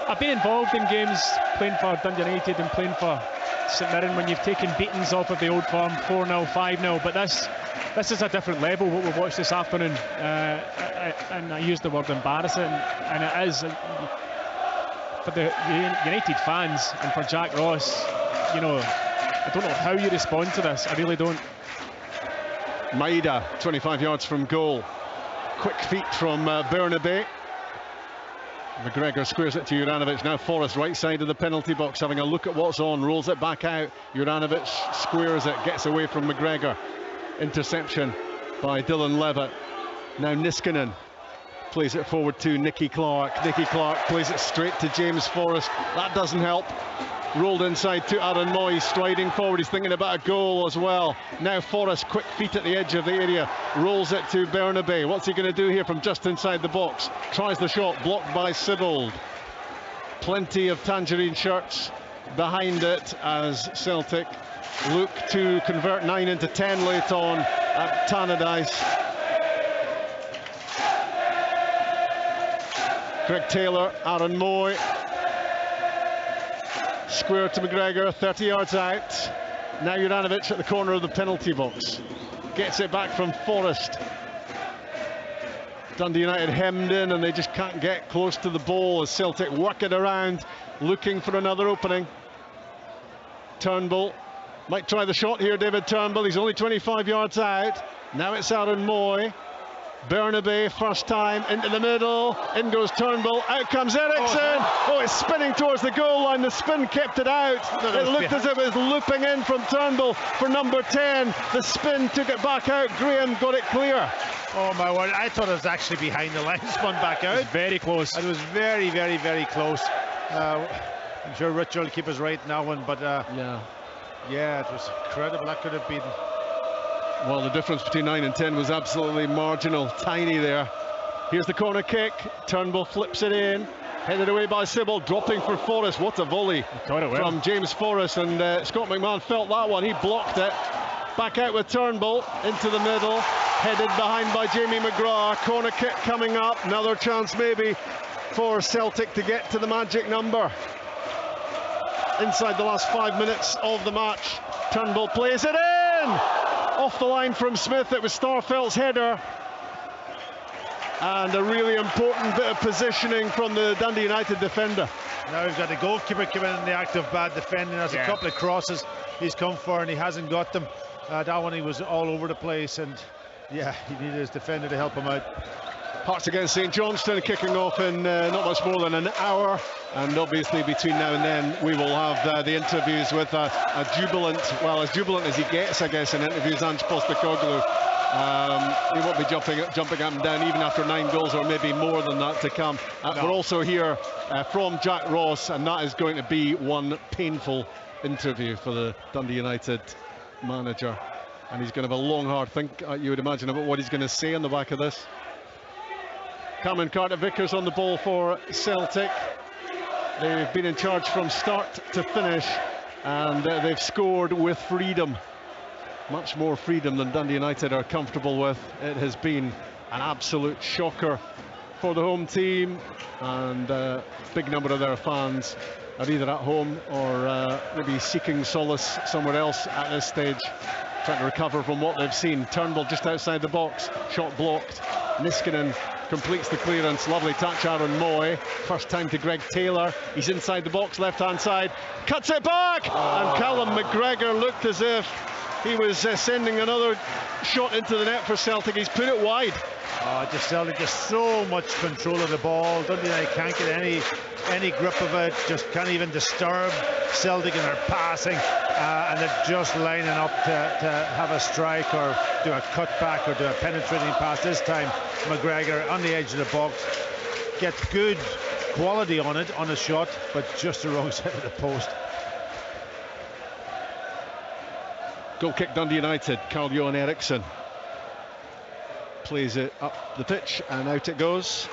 I've been involved in games playing for Dundee United and playing for St Mirren when you've taken beatings off of the old firm, 4-0, 5-0, but this is a different level, what we've watched this afternoon, and I use the word embarrassing, and it is for the United fans and for Jack Ross. You know, I don't know how you respond to this, I really don't. Maeda, 25 yards from goal. Quick feet from Bernabeu. McGregor squares it to Juranovic. Now Forrest, right side of the penalty box, having a look at what's on, rolls it back out. Juranovic squares it, gets away from McGregor. Interception by Dylan Levitt. Now Niskanen plays it forward to Nicky Clark. Nicky Clark plays it straight to James Forrest. That doesn't help. Rolled inside to Aaron Moy, striding forward. He's thinking about a goal as well. Now Forrest, quick feet at the edge of the area, rolls it to Bernabeu. What's he going to do here from just inside the box? Tries the shot, blocked by Sibbald. Plenty of tangerine shirts behind it as Celtic look to convert 9 into 10 late on at Tannadice. Greg Taylor, Aaron Moy. Square to McGregor, 30 yards out. Now Juranovic at the corner of the penalty box. Gets it back from Forrest. Dundee United hemmed in and they just can't get close to the ball as Celtic work it around, looking for another opening. Turnbull might try the shot here, David Turnbull. He's only 25 yards out. Now it's Aaron Moy. Bernabeu, first time, into the middle, in goes Turnbull, out comes Eriksson. Oh, it's spinning towards the goal line, the spin kept it out. It looked as if it was looping in from Turnbull for number 10. The spin took it back out, Graham got it clear. Oh my word, I thought it was actually behind the line, spun back out. It was very close. It was very, very, very close. I'm sure Richard will keep us right in that one, but yeah, it was incredible. That could have been... Well, the difference between 9 and 10 was absolutely marginal, tiny there. Here's the corner kick. Turnbull flips it in, headed away by Sibbald, dropping for Forrest. What a volley from James Forrest, and Scott McMahon felt that one. He blocked it. Back out with Turnbull into the middle, headed behind by Jamie McGrath. Corner kick coming up. Another chance maybe for Celtic to get to the magic number. Inside the last 5 minutes of the match, Turnbull plays it in. Off the line from Smith, it was Starfelt's header. And a really important bit of positioning from the Dundee United defender. Now we've got the goalkeeper coming in the act of bad defending. There's a couple of crosses he's come for and he hasn't got them. That one he was all over the place, and yeah, he needed his defender to help him out. Hearts against St Johnstone kicking off in not much more than an hour, and obviously between now and then we will have the interviews with a jubilant, well, as jubilant as he gets, I guess, in interviews, Ange Postecoglou. He won't be jumping up and down even after 9 goals, or maybe more than that to come. We're also here from Jack Ross, and that is going to be one painful interview for the Dundee United manager, and he's going to have a long hard think, you would imagine, about what he's going to say on the back of this. Cameron Carter-Vickers on the ball for Celtic. They've been in charge from start to finish, and they've scored with freedom. Much more freedom than Dundee United are comfortable with. It has been an absolute shocker for the home team, and a big number of their fans are either at home or maybe seeking solace somewhere else at this stage, trying to recover from what they've seen. Turnbull just outside the box, shot blocked. Niskanen completes the clearance. Lovely touch, Aaron Moy. First time to Greg Taylor. He's inside the box, left-hand side. Cuts it back! And Callum McGregor looked as if he was sending another shot into the net for Celtic. He's put it wide. Just Celtic, just so much control of the ball. Dundee United can't get any grip of it. Just can't even disturb Celtic in their passing. And they're just lining up to have a strike or do a cutback or do a penetrating pass. This time McGregor on the edge of the box gets good quality on it, on a shot, but just the wrong side of the post. Goal kick Dundee United. Carl-Johan Eriksson plays it up the pitch and out it goes.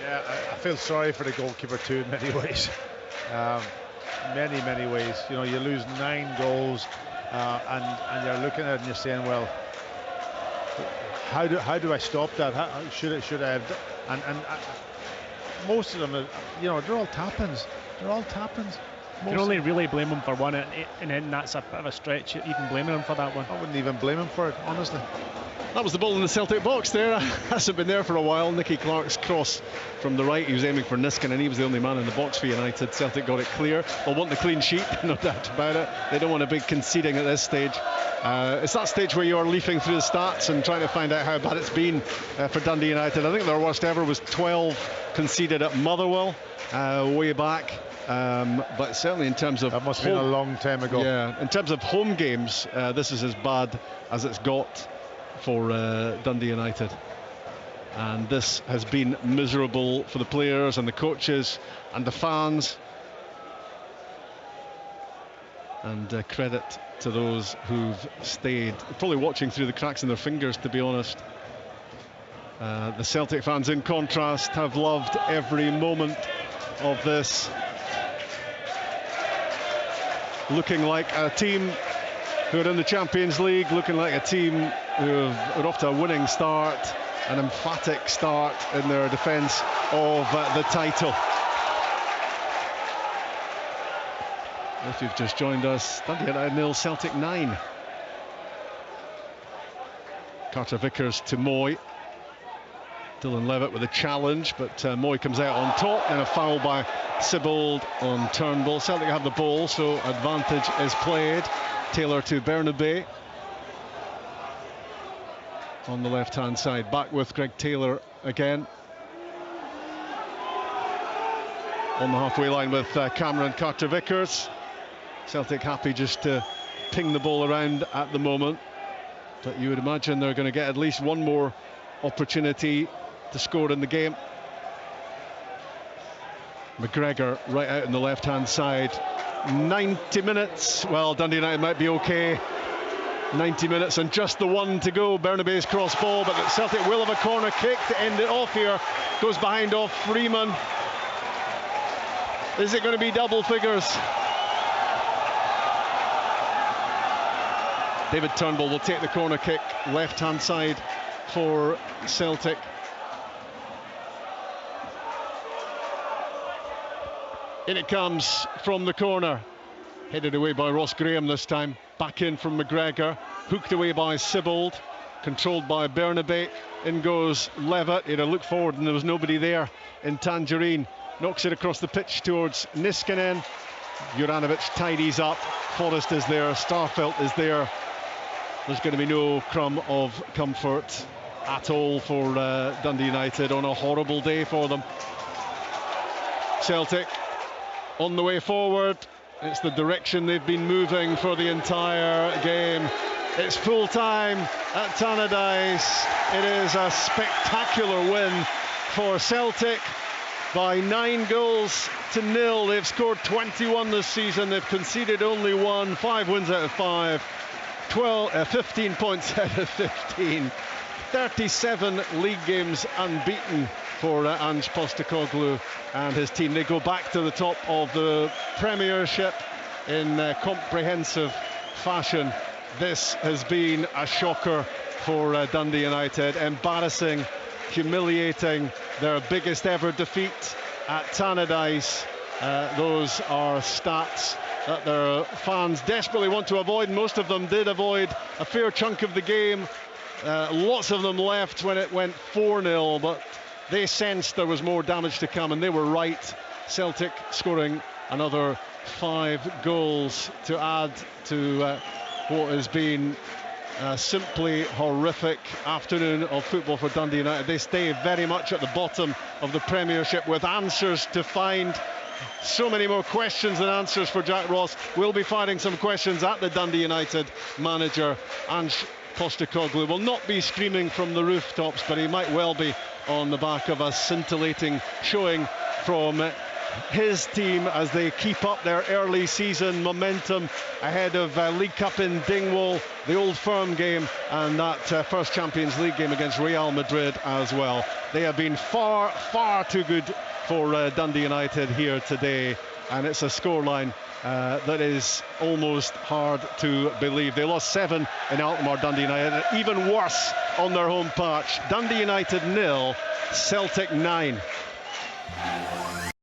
Yeah, I feel sorry for the goalkeeper too in many ways. Many ways. You know, you lose 9 goals and you're looking at it and you're saying, well, how do I stop that? How should I have? And most of them, you know, they're all tap-ins. You can only really blame him for one, and then that's a bit of a stretch, even blaming him for that one. I wouldn't even blame him for it, honestly. That was the ball in the Celtic box there. Hasn't been there for a while. Nicky Clark's cross from the right. He was aiming for Niskanen, and he was the only man in the box for United. Celtic got it clear. They'll want the clean sheet, no doubt about it. They don't want to be conceding at this stage. It's that stage where you are leafing through the stats and trying to find out how bad it's been for Dundee United. I think their worst ever was 12 conceded at Motherwell way back. But certainly in terms of... That must have been a long time ago. Yeah, in terms of home games, this is as bad as it's got. for Dundee United. And this has been miserable for the players and the coaches and the fans. And credit to those who've stayed. Probably watching through the cracks in their fingers, to be honest. The Celtic fans, in contrast, have loved every moment of this. Looking like a team who are in the Champions League, looking like a team who are off to a winning start, an emphatic start in their defence of the title. If you've just joined us, Dundee United 0, Celtic 9. Carter Vickers to Moy. Dylan Levitt with a challenge, but Moy comes out on top, and a foul by Sibbald on Turnbull. Celtic have the ball, so advantage is played. Taylor to Bernabeu on the left-hand side. Back with Greg Taylor again. On the halfway line with Cameron Carter-Vickers. Celtic happy just to ping the ball around at the moment, but you would imagine they're going to get at least one more opportunity to score in the game. McGregor right out on the left-hand side. 90 minutes. Well, Dundee United might be okay. 90 minutes and just the one to go. Bernabeu's cross ball, but Celtic will have a corner kick to end it off here. Goes behind off Freeman. Is it going to be double figures? David Turnbull will take the corner kick, left-hand side for Celtic. In it comes from the corner. Headed away by Ross Graham this time. Back in from McGregor. Hooked away by Sibbald. Controlled by Bernabeu. In goes Levitt. He had a look forward and there was nobody there in Tangerine. Knocks it across the pitch towards Niskanen. Juranovic tidies up. Forrest is there. Starfelt is there. There's going to be no crumb of comfort at all for Dundee United on a horrible day for them. Celtic on the way forward. It's the direction they've been moving for the entire game. It's full time at Tannadice. It is a spectacular win for Celtic by 9-0. They've scored 21 this season. They've conceded only 1. 5 wins out of 5. 15 points out of 15. 37 league games unbeaten for Ange Postecoglou and his team. They go back to the top of the Premiership in comprehensive fashion. This has been a shocker for Dundee United. Embarrassing, humiliating, their biggest ever defeat at Tannadice. Those are stats that their fans desperately want to avoid. Most of them did avoid a fair chunk of the game. Lots of them left when it went 4-0, but they sensed there was more damage to come, and they were right. Celtic scoring another 5 goals to add to what has been a simply horrific afternoon of football for Dundee United. They stay very much at the bottom of the Premiership with answers to find. So many more questions than answers for Jack Ross. We'll be firing some questions at the Dundee United manager. Ange Postecoglou will not be screaming from the rooftops, but he might well be on the back of a scintillating showing from his team as they keep up their early season momentum ahead of League Cup in Dingwall, the Old Firm game, and that first Champions League game against Real Madrid as well. They have been far, far too good for Dundee United here today, and it's a scoreline that is almost hard to believe. They lost 7 in Alkmaar, Dundee United, even worse on their home patch. Dundee United 0, Celtic 9.